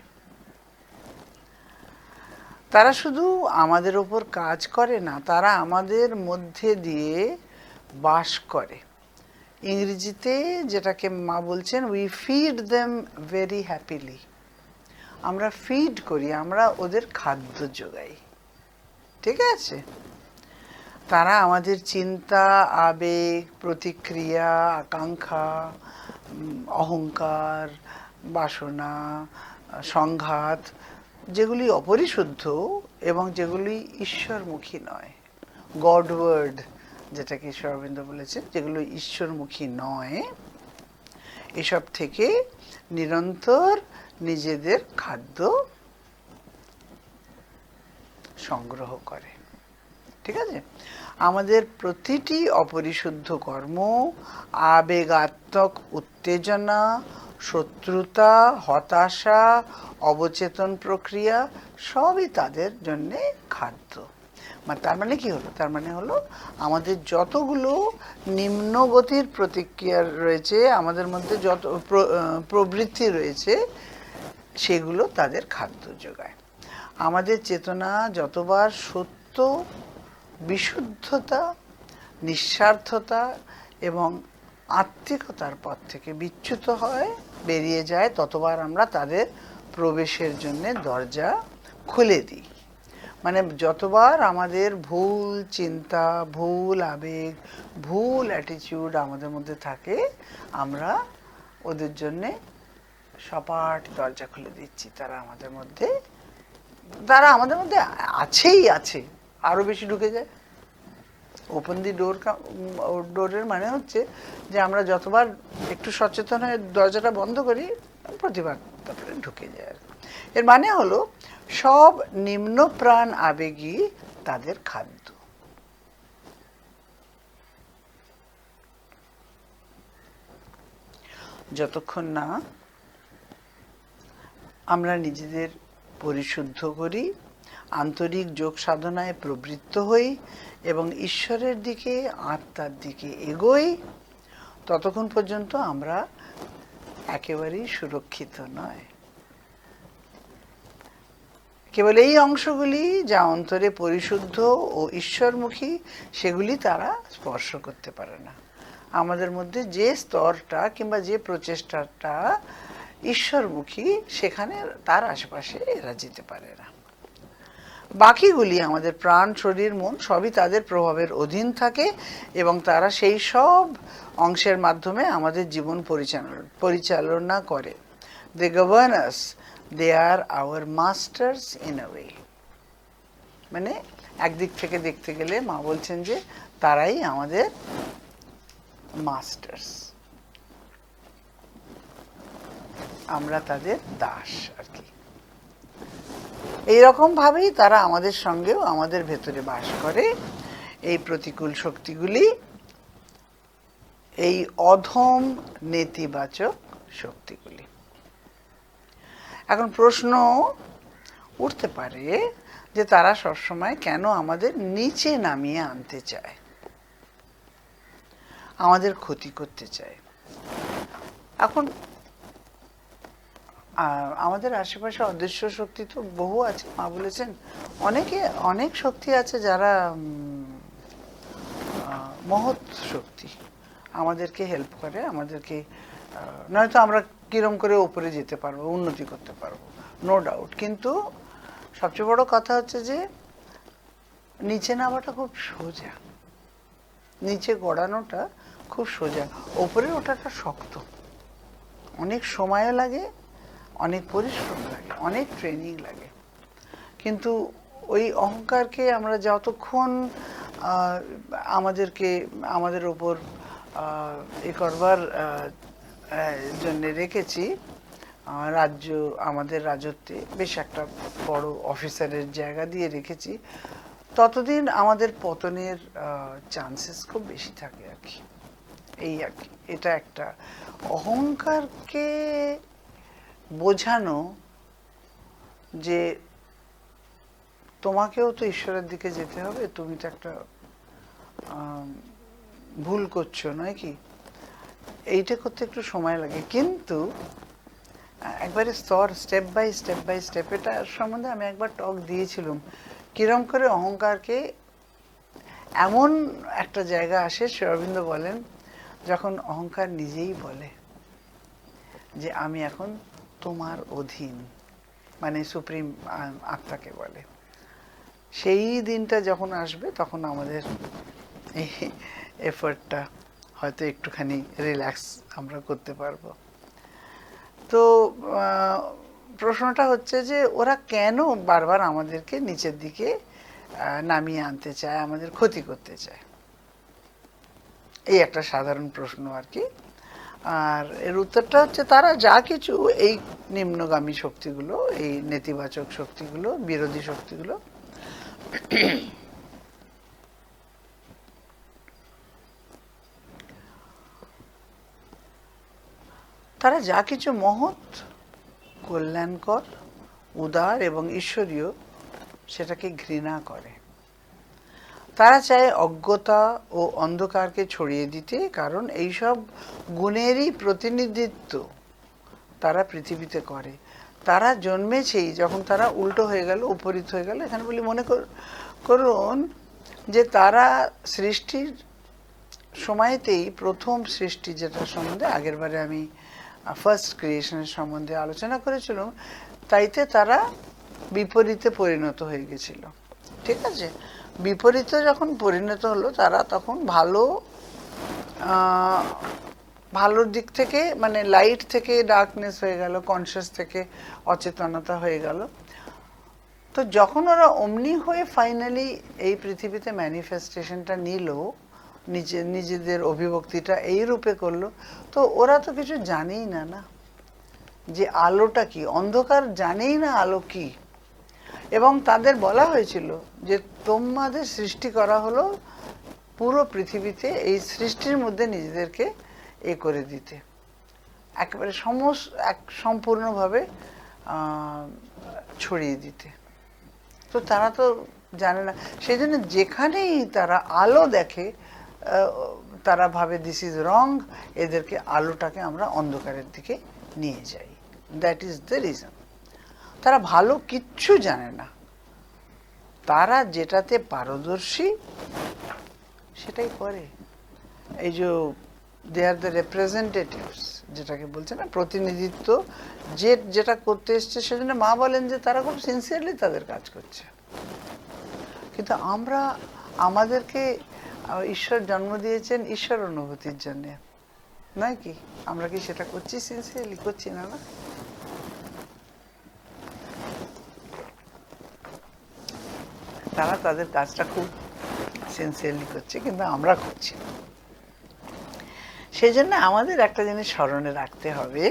তারা শুধু আমাদের ওপর কাজ করে না, তারা আমাদের মধ্যে দিয়ে বাস করে। ইংরেজিতে যেটাকে মা বলছেন, we feed them very happily. আমরা ফিড করি, আমরা ওদের খাদ্য যোগাই, ঠিক আছে? তারা আমাদের চিন্তা, আবেগ, প্রতিক্রিয়া, আকাঙ্ক্ষা, অহংকার, বাসনা, সংঘাত, যেগুলি অপরিশুদ্ধ এবং যেগুলি ঈশ্বরমুখী নয়, গডওয়ার্ড যেটাকে ঈশ্বর অরবিন্দ বলেছেন, যেগুলো ঈশ্বরমুখী নয়, এসব থেকে নিরন্তর নিজেদের খাদ্য সংগ্রহ করে, ঠিক আছে? আমাদের প্রতিটি অপরিশুদ্ধ কর্ম, আবেগাত্মক উত্তেজনা, শত্রুতা, হতাশা, অবচেতন প্রক্রিয়া সবই তাদের জন্যে খাদ্য। তার মানে কি হলো? তার মানে হলো আমাদের যতগুলো নিম্নগতির প্রতিক্রিয়া রয়েছে, আমাদের মধ্যে যত প্রবৃত্তি রয়েছে, সেগুলো তাদের খাদ্য যোগায়। আমাদের চেতনা যতবার সত্য, বিশুদ্ধতা, নিঃস্বার্থতা এবং আত্মিকতার পথ থেকে বিচ্যুত হয়, বেরিয়ে যায়, ততবার আমরা তাদের প্রবেশের জন্য দরজা খুলে দিই। মানে যতবার আমাদের ভুল চিন্তা, ভুল আবেগ, ভুল অ্যাটিটিউড আমাদের মধ্যে থাকে, আমরা ওদের জন্যে সপাট দরজা খুলে দিচ্ছি। তারা আমাদের মধ্যে আছেই আছে, আরো বেশি ঢুকে যায়। ওপেন দি ডোর, ডোরের মানে হচ্ছে যে আমরা যতবার একটু সচেতন হয়ে দরজাটা বন্ধ করি, প্রতিবার তারপরে ঢুকে যায়। এর মানে হলো সব নিম্ন প্রাণ আবেগই তাদের খাদ্য। যতক্ষণ না আমরা নিজেদের পরিশুদ্ধ করি, আন্তরিক যোগ সাধনায় প্রবৃত্ত হই এবং ঈশ্বরের দিকে, আত্মার দিকে এগোই, ততক্ষণ পর্যন্ত আমরা একেবারেই সুরক্ষিত নয়। কেবল এই অংশগুলি যা অন্তরে পরিশুদ্ধ ও ঈশ্বরমুখী, সেগুলি তারা স্পর্শ করতে পারে না। আমাদের মধ্যে যে স্তরটা কিংবা যে প্রচেষ্টাটা ঈশ্বরমুখী, সেখানে তার আশেপাশে এরা যেতে পারে না। বাকিগুলি আমাদের প্রাণ, শরীর, মন সবই তাদের প্রভাবের অধীন থাকে এবং তারা সেই সব অংশের মাধ্যমে আমাদের জীবন পরিচালনা করে। They govern us, they are our masters in a way. মানে একদিক থেকে দেখতে গেলে মা বলছেন যে তারাই আমাদের মাস্টার্স, আমরা তাদের দাস আর কি। এইরকম ভাবেই তারা আমাদের সঙ্গেও আমাদের ভেতরে বাস করে। এই প্রতিকূল শক্তিগুলি, এই অধম নেতিবাচক শক্তিগুলি। এখন প্রশ্ন উঠতে পারে যে তারা সবসময় কেন আমাদের নিচে নামিয়ে আনতে চায়, আমাদের ক্ষতি করতে চায়। এখন আমাদের আশেপাশে অদৃশ্য শক্তি তো বহু আছে। মা বলেছেন অনেক শক্তি আছে যারা মহৎ শক্তি, আমাদেরকে হেল্প করে, আমাদেরকে নয়তো আমরা কিরম করে উপরে যেতে পারবো, উন্নতি করতে পারবো, নো ডাউট। কিন্তু সবচেয়ে বড় কথা হচ্ছে যে নিচে নামাটা খুব সোজা, নিচে গড়ানোটা খুব সোজা, ওপরে ওঠাটা শক্ত, অনেক সময়ও লাগে, অনেক পরিশ্রম লাগে, অনেক ট্রেনিং লাগে। কিন্তু ওই অহংকারকে আমরা যতক্ষণ আমাদের ওপর এ করবার জন্য রেখেছি, আমাদের রাজত্বে বেশ একটা বড় অফিসারের জায়গা দিয়ে রেখেছি, ততদিন আমাদের পতনের চান্সেস খুব বেশি থাকে আর কি। এই আর কি, এটা একটা অহংকারকে বোঝানো যে তোমাকেও তো ঈশ্বরের দিকে যেতে হবে, তুমি তো একটা ভুল করছো, নয় কি? এইটা করতে একটু সময় লাগে, কিন্তু একবারে স্টেপ বাই স্টেপ, এটার সম্বন্ধে আমি একবার টক দিয়েছিলাম, কিরম করে অহংকারকে এমন একটা জায়গা আসে। শ্রী অরবিন্দ বলেন, যখন অহংকার নিজেই বলে যে আমি এখন তোমার অধীন, মানে সুপ্রিম আত্মাকে বলে, সেই দিনটা যখন আসবে তখন আমাদের এই এফর্টটা হয়তো একটুখানি রিল্যাক্স আমরা করতে পারবো। তো প্রশ্নটা হচ্ছে যে ওরা কেন বারবার আমাদেরকে নিচের দিকে নামিয়ে আনতে চায়, আমাদের ক্ষতি করতে চায়, এই একটা সাধারণ প্রশ্ন আর কি। আর এর উত্তরটা হচ্ছে, তারা যা কিছু এই নিম্নগামী শক্তিগুলো, এই নেতিবাচক শক্তিগুলো, বিরোধী শক্তিগুলো তারা যা কিছু মহৎ, কল্যাণকর, উদার এবং ঈশ্বরীয়, সেটাকে ঘৃণা করে। তারা চায় অজ্ঞতা ও অন্ধকারকে ছড়িয়ে দিতে, কারণ এইসব গুণেরই প্রতিনিধিত্ব তারা পৃথিবীতে করে। তারা জন্মেছেই, যখন তারা উল্টো হয়ে গেল, উপরিত হয়ে গেল, এখানে বলি মনে করুন যে তারা সৃষ্টির সময়তেই, প্রথম সৃষ্টি যেটা সম্বন্ধে আগের বারে আমি ফার্স্ট ক্রিয়েশনের সম্বন্ধে আলোচনা করেছিলাম, তাইতে তারা বিপরীতে পরিণত হয়ে গেছিল। ঠিক আছে, বিপরীতে যখন পরিণত হলো, তারা তখন ভালোর দিক থেকে, মানে লাইট থেকে ডার্কনেস হয়ে গেল, কনসিয়াস থেকে অচেতনতা হয়ে গেল। তো যখন ওরা অমনি হয়ে ফাইনালি এই পৃথিবীতে ম্যানিফেস্টেশনটা নিল, নিজেদের অভিব্যক্তিটা এই রূপে করলো, তো ওরা তো কিছু জানেই না, না যে আলোটা কি, অন্ধকার জানেই না আলো কি। এবং তাদের বলা হয়েছিল যে তোমাদের সৃষ্টি করা হলো পুরো পৃথিবীতে এই সৃষ্টির মধ্যে নিজেদেরকে এ করে দিতে, একেবারে সম্পূর্ণভাবে ছড়িয়ে দিতে। তো তারা তো জানে না, সেই জন্য যেখানেই তারা আলো দেখে তারা ভাবে দিস ইজ রং, এদেরকে, আলোটাকে আমরা অন্ধকারের দিকে নিয়ে যাই। That is the reason. তারা ভালো কিচ্ছু জানে না, তারা যেটাতে পারদর্শী সেটাই করে। এই যে দে আর দ্য রিপ্রেজেন্টেটিভস, যেটাকে বলছে না, প্রতিনিধিত্ব, যেটা করতে এসছে, সেজন্য মা বলেন যে তারা খুব সিনসিয়ারলি তাদের কাজ করছে। কিন্তু আমাদেরকে ঈশ্বর জন্ম দিয়েছেন ঈশ্বর অনুভূতির জন্য, নয় কি? আমরা কি সেটা করছি সিনসিয়ারলি? করছি না, না? তারা তাদের কাজটা খুব সিনসিয়ারলি করছে, কিন্তু আমরা করছি না। সেই জন্য আমাদের একটা জিনিস স্মরণে রাখতে হবে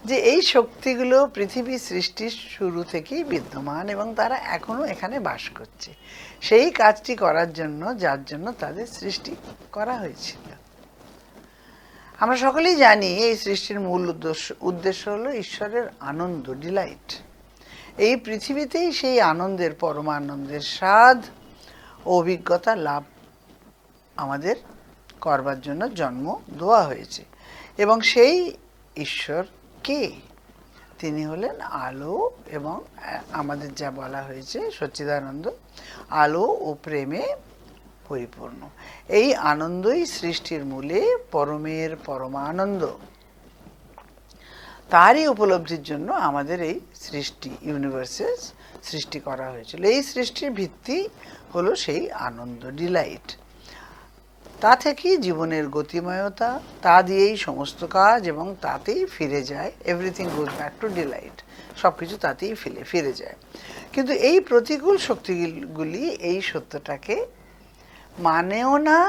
যে এই শক্তিগুলো পৃথিবী সৃষ্টির শুরু থেকেই বিদ্যমান এবং তারা এখনো এখানে বাস করছে সেই কাজটি করার জন্য, যার জন্য তাদের সৃষ্টি করা হয়েছিল। আমরা সকলেই জানি এই সৃষ্টির মূল উদ্দেশ্য হলো ঈশ্বরের আনন্দ, ডিলাইট। এই পৃথিবীতেই সেই আনন্দের, পরমানন্দের স্বাদ ও অভিজ্ঞতা লাভ আমাদের করবার জন্য জন্ম দেওয়া হয়েছে। এবং সেই ঈশ্বর কে? তিনি হলেন আলো, এবং আমাদের যা বলা হয়েছে সচ্চিদানন্দ, আলো ও প্রেমে পরিপূর্ণ। এই আনন্দই সৃষ্টির মূলে, পরমের পরমানন্দ। তারই উপলব্ধির জন্য আমাদের এই সৃষ্টি, ইউনিভার্সের সৃষ্টি করা হয়েছিল। এই সৃষ্টির ভিত্তি হলো সেই আনন্দ, ডিলাইট। তা থেকেই জীবনের গতিময়তা, তা দিয়েই সমস্ত কাজ, এবং তাতেই ফিরে যায়। Everything goes back to delight, সব কিছু তাতেই ফিরে যায়। কিন্তু এই প্রতিকূল শক্তিগুলি এই সত্যটাকে মানেও না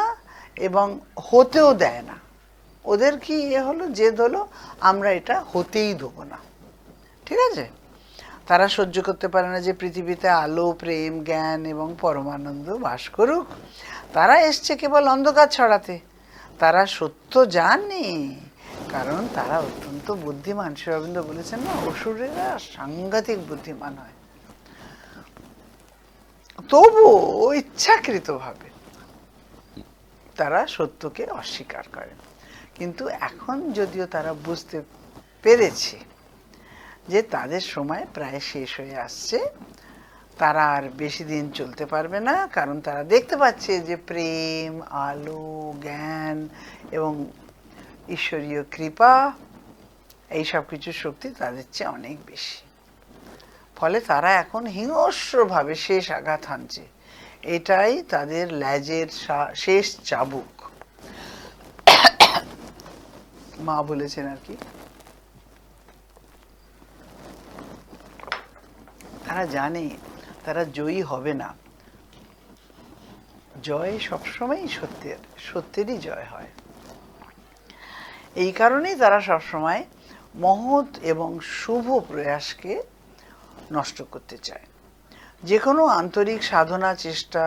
এবং হতেও দেয় না। ওদের কি হলো, জেদ হলো, আমরা এটা হতেই দেবো না। ঠিক আছে? তারা সহ্য করতে পারে না যে পৃথিবীতে আলো, প্রেম, জ্ঞান এবং পরমানন্দ বাস করুক। তারা এসছে কেবল অন্ধকার ছড়াতে, তারা সত্য জানে, কারণ তারা অত্যন্ত বুদ্ধিমান। শ্রী অরবিন্দ বলেছেন না, অসুরেরা সাংঘাতিক বুদ্ধিমান হয়, তবুও ইচ্ছাকৃতভাবে তারা সত্যকে অস্বীকার করে। কিন্তু এখন যদিও তারা বুঝতে পেরেছে যে তাদের সময় প্রায় শেষ হয়ে আসছে, তারা আর বেশি দিন চলতে পারবে না, কারণ তারা দেখতে পাচ্ছে যে প্রেম, আলো, জ্ঞান এবং ঈশ্বরীয় কৃপা, এই সব কিছুর শক্তি তাদের চেয়ে অনেক বেশি। ফলে তারা এখন হিংস্রভাবে শেষ আঘাত হানছে। এটাই তাদের ল্যাজের শেষ চাবুক। মা বলেছেন আর কি, তারা জানে তারা জয়ী হবে না। জয় সবসময়ই সত্যেরই জয় হয়। এই কারণেই তারা সবসময় মহৎ এবং শুভ প্রয়াসকে নষ্ট করতে চায়। যে কোনো আন্তরিক সাধনা, চেষ্টা,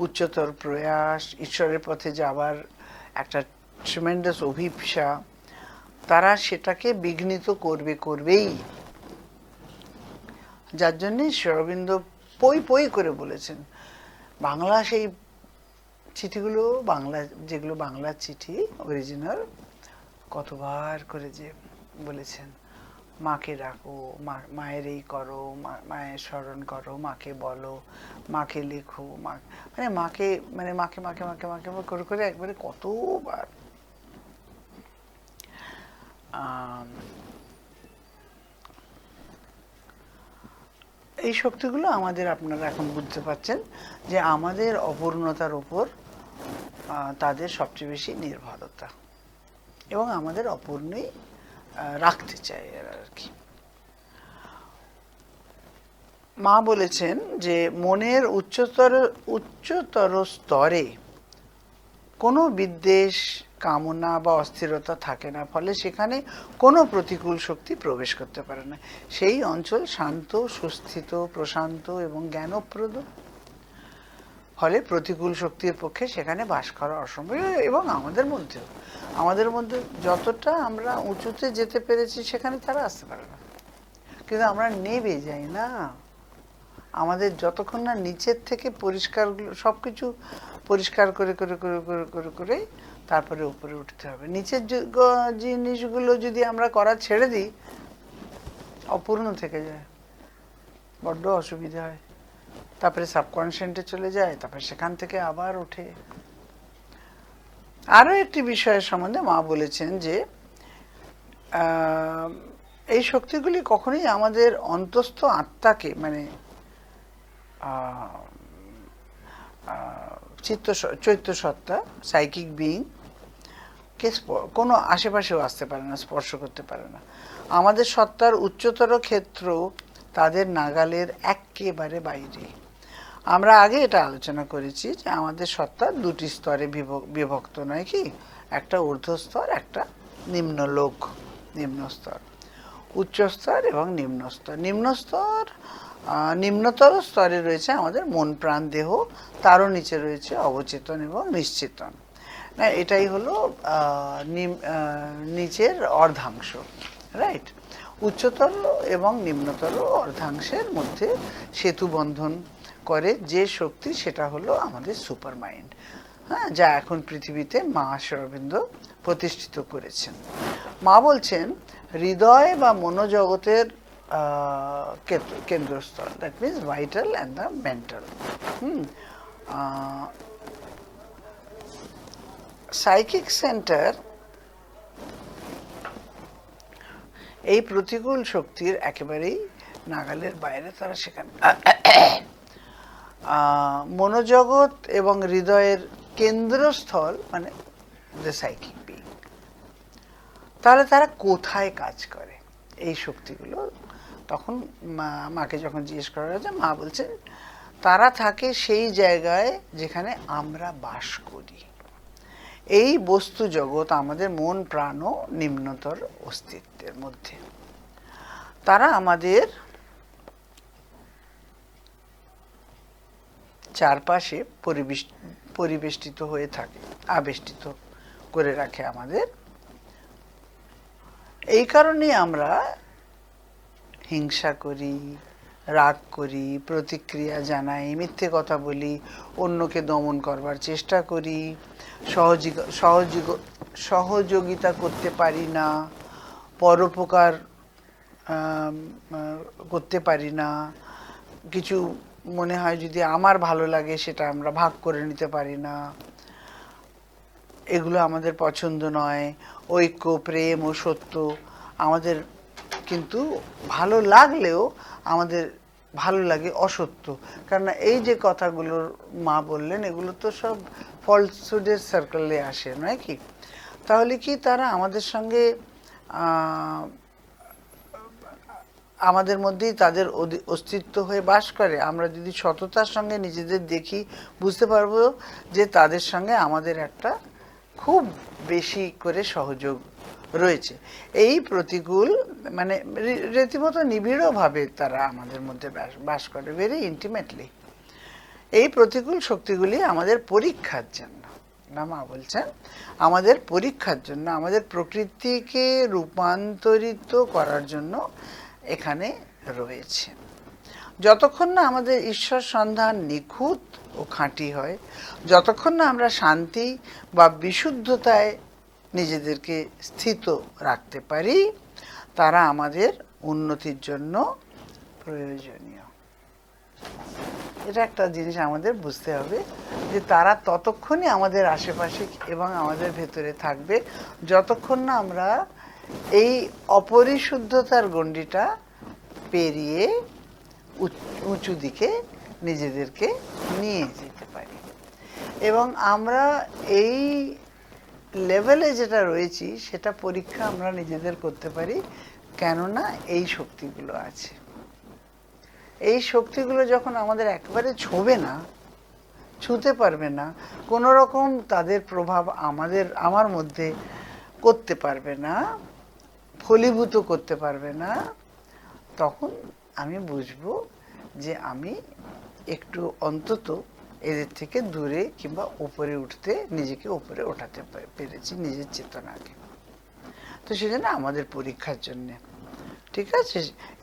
উচ্চতর প্রয়াস, ঈশ্বরের পথে যাবার একটা ট্রিমেন্ডাস অভিপ্সা, তারা সেটাকে বিঘ্নিত করবেই। যার জন্যে শ্রী অরবিন্দ পই করে বলেছেন, বাংলা সেই চিঠিগুলো, যেগুলো বাংলার চিঠি অরিজিনাল, কতবার করে যে বলেছেন, মাকে ডাকো, মায়ের এই করো, মায়ের স্মরণ করো, মাকে বলো, মাকে লেখো, মাকে করে একবারে কতবার। এই শক্তিগুলো আমাদের, আপনারা এখন বুঝতে পারছেন যে আমাদের অপূর্ণতার উপর তাদের সবচেয়ে বেশি নির্ভরতা, এবং আমাদের অপূর্ণই রাখতে চায় এরা আর কি। মা বলেছেন যে মনের উচ্চতর স্তরে কোনো বিদ্বেষ, কামনা বা অস্থিরতা থাকে না, ফলে সেখানে কোনো প্রতিকূল শক্তি প্রবেশ করতে পারে না। সেই অঞ্চল শান্ত, সুস্থিত, প্রশান্ত এবং জ্ঞানপ্রদ। ফলে প্রতিকূল শক্তির পক্ষে সেখানে বাস করা অসম্ভব। এবং আমাদের মধ্যে যতটা আমরা উঁচুতে যেতে পেরেছি, সেখানে তারা আসতে পারে না। কিন্তু আমরা নেমে যাই না। আমাদের যতক্ষণ না নিচের থেকে সব কিছু পরিষ্কার করে তারপরে উপরে উঠতে হবে। নিচের জিনিসগুলো যদি আমরা করা ছেড়ে দিই, অপূর্ণ থেকে যায়, বড্ড অসুবিধা হয়। তারপরে সাবকনশিয়াসে চলে যায়, তারপরে সেখান থেকে আবার ওঠে। আরও একটি বিষয়ের সম্বন্ধে মা বলেছেন যে এই শক্তিগুলি কখনোই আমাদের অন্তস্থ আত্মাকে, মানে চৈত্য সত্তা, সাইকিক বিইং কে কোনো আশেপাশেও আসতে পারে না, স্পর্শ করতে পারে না। আমাদের সত্তার উচ্চতর ক্ষেত্র তাদের নাগালের একেবারে বাইরে। আমরা আগে এটা আলোচনা করেছি যে আমাদের সত্তা দুটি স্তরে বিভক্ত, নয় কি? একটা ঊর্ধ্বস্তর, একটা নিম্ন স্তর, উচ্চ স্তর এবং নিম্ন স্তর। নিম্নতর স্তরে রয়েছে আমাদের মন, প্রাণ, দেহ, তারও নিচে রয়েছে অবচেতন এবং নিশ্চেতন। না, এটাই হলো নিচের অর্ধাংশ, রাইট? উচ্চতর এবং নিম্নতর অর্ধাংশের মধ্যে সেতু বন্ধন করে যে শক্তি, সেটা হলো আমাদের সুপার মাইন্ড, হ্যাঁ, যা এখন পৃথিবীতে মা শ্রী অরবিন্দ প্রতিষ্ঠিত করেছেন। মা বলছেন হৃদয় বা মনোজগতের কেন্দ্রস্থল, that means vital and the mental. Psychic centre এই প্রতিকূল শক্তির একেবারেই নাগালের বাইরে, তারা সেখানে মনোজগৎ এবং হৃদয়ের কেন্দ্রস্থল মানে দ্য সাইকিক বিং। তাহলে তারা কোথায় কাজ করে এই শক্তিগুলো? তখন মাকে যখন জিজ্ঞেস করা হয়েছে, মা বলছেন তারা থাকে সেই জায়গায় যেখানে আমরা বাস করি। এই বস্তু জগৎ আমাদের মন প্রাণ ও নিম্নতর অস্তিত্বের মধ্যে। তারা আমাদের চারপাশে পরিবেষ্টিত হয়ে থাকে, আবেষ্টিত করে রাখে আমাদের। এই কারণেই আমরা হিংসা করি, রাগ করি, প্রতিক্রিয়া জানাই, মিথ্যে কথা বলি, অন্যকে দমন করবার চেষ্টা করি, সহযোগিতা করতে পারি না, পরোপকার করতে পারি না, কিছু মনে হয় যদি আমার ভালো লাগে সেটা আমরা ভাগ করে নিতে পারি না, এগুলো আমাদের পছন্দ নয়। ঐক্য, প্রেম ও সত্য আমাদের কিন্তু ভালো লাগলেও আমাদের ভালো লাগে অসত্য। কেননা এই যে কথাগুলোর মা বললেন এগুলো তো সব ফলসুডের সার্কেলে আসে, নয় কি? তাহলে কি তারা আমাদের সঙ্গে আমাদের মধ্যেই তাদের অস্তিত্ব হয়ে বাস করে? আমরা যদি সততার সঙ্গে নিজেদের দেখি বুঝতে পারবো যে তাদের সঙ্গে আমাদের একটা খুব বেশি করে সহযোগ রয়েছে। এই প্রতিকূল মানে রীতিমতো নিবিড়ভাবে তারা আমাদের মধ্যে বাস করে, ভেরি ইন্টিমেটলি। এই প্রতিকূল শক্তিগুলি আমাদের পরীক্ষার জন্য, না মা বলছেন আমাদের পরীক্ষার জন্য, আমাদের প্রকৃতিকে রূপান্তরিত করার জন্য এখানে রয়েছে। যতক্ষণ না আমাদের ঈশ্বর সন্ধান নিখুঁত ও খাঁটি হয়, যতক্ষণ না আমরা শান্তি বা বিশুদ্ধতায় নিজেদেরকে স্থিত রাখতে পারি, তারা আমাদের উন্নতির জন্য প্রয়োজনীয়। এটা একটা জিনিস আমাদের বুঝতে হবে যে তারা ততক্ষণই আমাদের আশেপাশে এবং আমাদের ভেতরে থাকবে যতক্ষণ না আমরা এই অপরিশুদ্ধতার গণ্ডিটা পেরিয়ে উঁচু দিকে নিজেদেরকে নিয়ে যেতে পারি। এবং আমরা এই লেভেলে যেটা রয়েছি সেটা পরীক্ষা আমরা নিজেদের করতে পারি, কেননা এই শক্তিগুলো আছে। এই শক্তিগুলো যখন আমাদের একেবারে ছোঁবে না, ছুঁতে পারবে না, কোনো রকম তাদের প্রভাব আমার মধ্যে করতে পারবে না, ফলীভূত করতে পারবে না, তখন আমি বুঝবো যে আমি একটু অন্তত এদের থেকে দূরে কিংবা উপরে উঠতে, নিজেকে উপরে ওঠাতে পেরেছি নিজের চেতনাকে। তো সেজন্য আমাদের পরীক্ষার জন্যে, ঠিক আছে,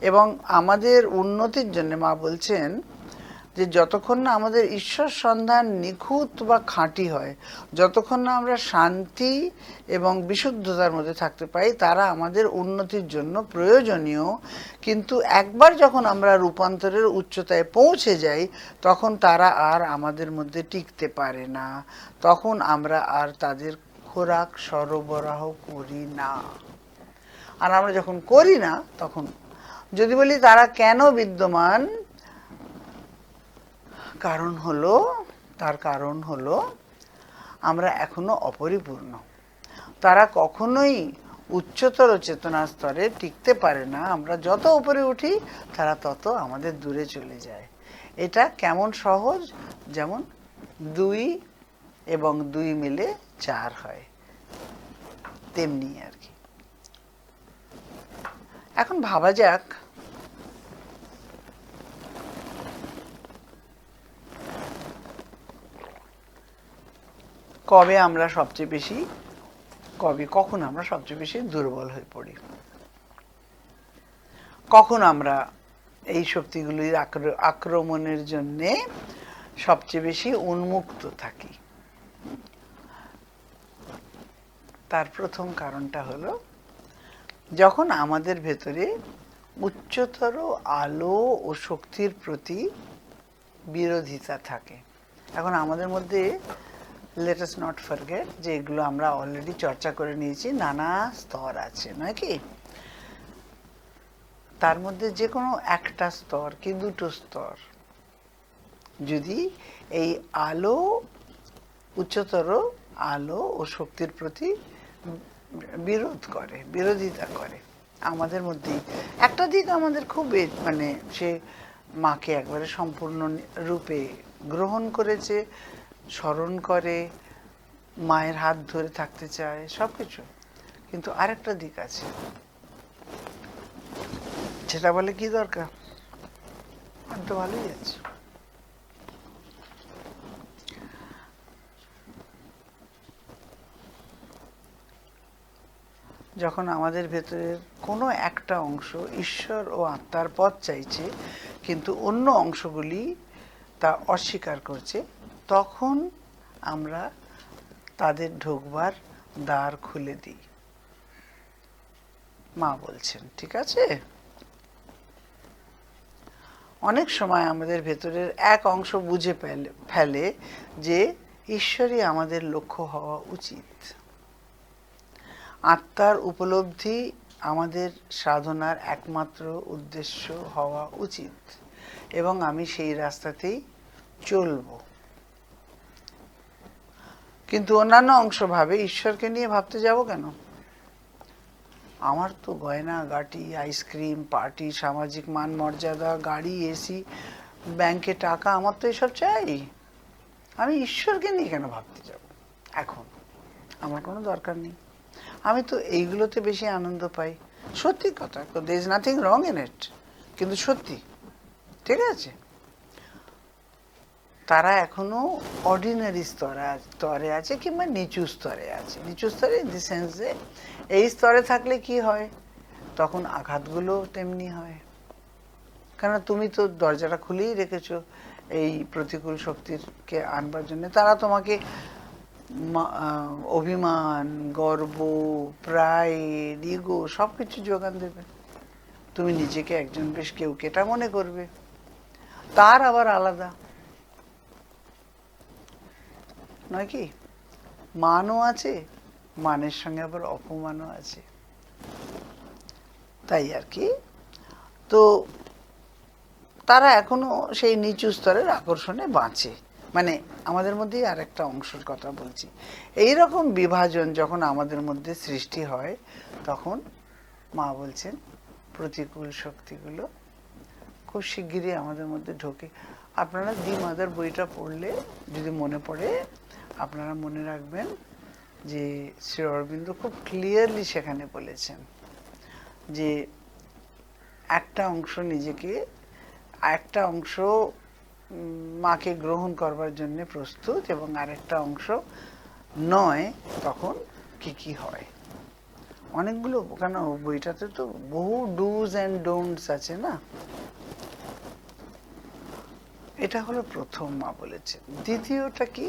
এবং আমাদের উন্নতির জন্য মা বলছেন যে যতক্ষণ না আমাদের ঈশ্বর সন্ধান নিখুঁত বা খাঁটি হয়, যতক্ষণ না আমরা শান্তি এবং বিশুদ্ধতার মধ্যে থাকতে পাই, তারা আমাদের উন্নতির জন্য প্রয়োজনীয়। কিন্তু একবার যখন আমরা রূপান্তরের উচ্চতায় পৌঁছে যাই তখন তারা আর আমাদের মধ্যে টিকতে পারে না, তখন আমরা আর তাদের খোরাক সরবরাহ করি না। আর আমরা যখন করি না তখন যদি বলি তারা কেন বিদ্যমান, তার কারণ হলো আমরা এখনো অপরিপূর্ণ। তারা কখনোই উচ্চতর চেতনা স্তরে টিকতে পারে না। আমরা যত উপরে উঠি তারা তত আমাদের দূরে চলে যায়। এটা কেমন সহজ, যেমন 2 এবং 2 মিলে 4 হয়, তেমনি আর কি। এখন ভাবা যাক কখন আমরা সবচেয়ে বেশি দুর্বল হয়ে পড়ি, কখন আমরা এই শক্তিগুলির আক্রমণের জন্য সবচেয়ে বেশি উন্মুক্ত থাকি। তার প্রথম কারণটা হলো যখন আমাদের ভেতরে উচ্চতর আলো ও শক্তির প্রতি বিরোধিতা থাকে। এখন আমাদের মধ্যে let us not forget যে এগুলো আমরা অলরেডি চর্চা করে নিয়েছি, নানা স্তর আছে, নয় কি? তার মধ্যে যে কোনো একটা স্তর কি দুটো স্তর যদি এই আলো উচ্চতর আলো ও শক্তির প্রতি বিরোধিতা করে। আমাদের মধ্যেই একটা দিক আমাদের খুব মানে সে মাকে একবারে সম্পূর্ণ রূপে গ্রহণ করেছে, স্মরণ করে, মায়ের হাত ধরে থাকতে চায়, সব কিছু। কিন্তু আরেকটা দিক আছে, সেটা বলে কি দরকার, আর তো ভালোই আছে। যখন আমাদের ভেতরের কোনো একটা অংশ ঈশ্বর ও আত্মার পথ চাইছে, কিন্তু অন্য অংশগুলি তা অস্বীকার করছে, তখন আমরা তাদের ঢোকবার দ্বার খুলে দিই। মা বলছেন, ঠিক আছে? অনেক সময় আমাদের ভেতরের এক অংশ বুঝে ফেলে যে ঈশ্বরই আমাদের লক্ষ্য হওয়া উচিত। আত্মার উপলব্ধি আমাদের সাধনার একমাত্র উদ্দেশ্য হওয়া উচিত, এবং আমি সেই রাস্তাতেই চলব। কিন্তু অন্যান্য অংশ ভাবে, ঈশ্বরকে নিয়ে ভাবতে যাব কেন? আমার তো গয়না গাটি, আইসক্রিম, পার্টি, সামাজিক মান মর্যাদা, গাড়ি, এসি, ব্যাংকে টাকা, আমার তো এসব চাই। আমি ঈশ্বরকে নিয়ে কেন ভাবতে যাব? এখন আমার কোনো দরকার নেই। আমি তো এইগুলোতে বেশি আনন্দ পাই। সত্যি কথা, there is nothing wrong in it, কিন্তু সত্যি, ঠিক আছে? তারা এখনো অর্ডিনারি স্তরে আছে, কিংবা নিচু স্তরে আছে। নিচু স্তরে ইন দি সেন্স যে এই স্তরে থাকলে কি হয়, তখন আঘাতগুলো তেমনি হয়। কেন, তুমি তো দরজাটা খুলেই রেখেছো এই প্রতিকূল শক্তিকে আনবার জন্য। তারা তোমাকে অভিমান, গর্ব, প্রাইড, ইগো সব কিছু যোগান দেবে। তুমি নিজেকে একজন বেশ কেউ কেটা মনে করবে। তার আবার আলাদা নয় কি? মানও আছে, মানের সঙ্গে আবার অপমানও আছে। তাই আর কি। তো তারা এখনো সেই নিচু স্তরের আকর্ষণে বাঁচে। মানে আমাদের মধ্যেই আর একটা অংশের কথা বলছি। এই রকম বিভাজন যখন আমাদের মধ্যে সৃষ্টি হয়, তখন মা বলছেন প্রতিকূল শক্তিগুলো খুব শিগগিরই আমাদের মধ্যে ঢোকে। আপনারা দি মাদার বইটা পড়লে যদি মনে পড়ে, আপনারা মনে রাখবেন যে শ্রী অরবিন্দ খুব ক্লিয়ারলি সেখানে বলেছেন যে একটা অংশ নিজেকে, একটা অংশ মাকে গ্রহণ করবার জন্য প্রস্তুত, এবং আরেকটা অংশ নয়, তখন কি কি হয়। অনেকগুলো, কেন বইটাতে তো বহু ডুজ অ্যান্ড ডোন্টস আছে না। এটা হলো প্রথম, মা বলেছে। দ্বিতীয়টা কি?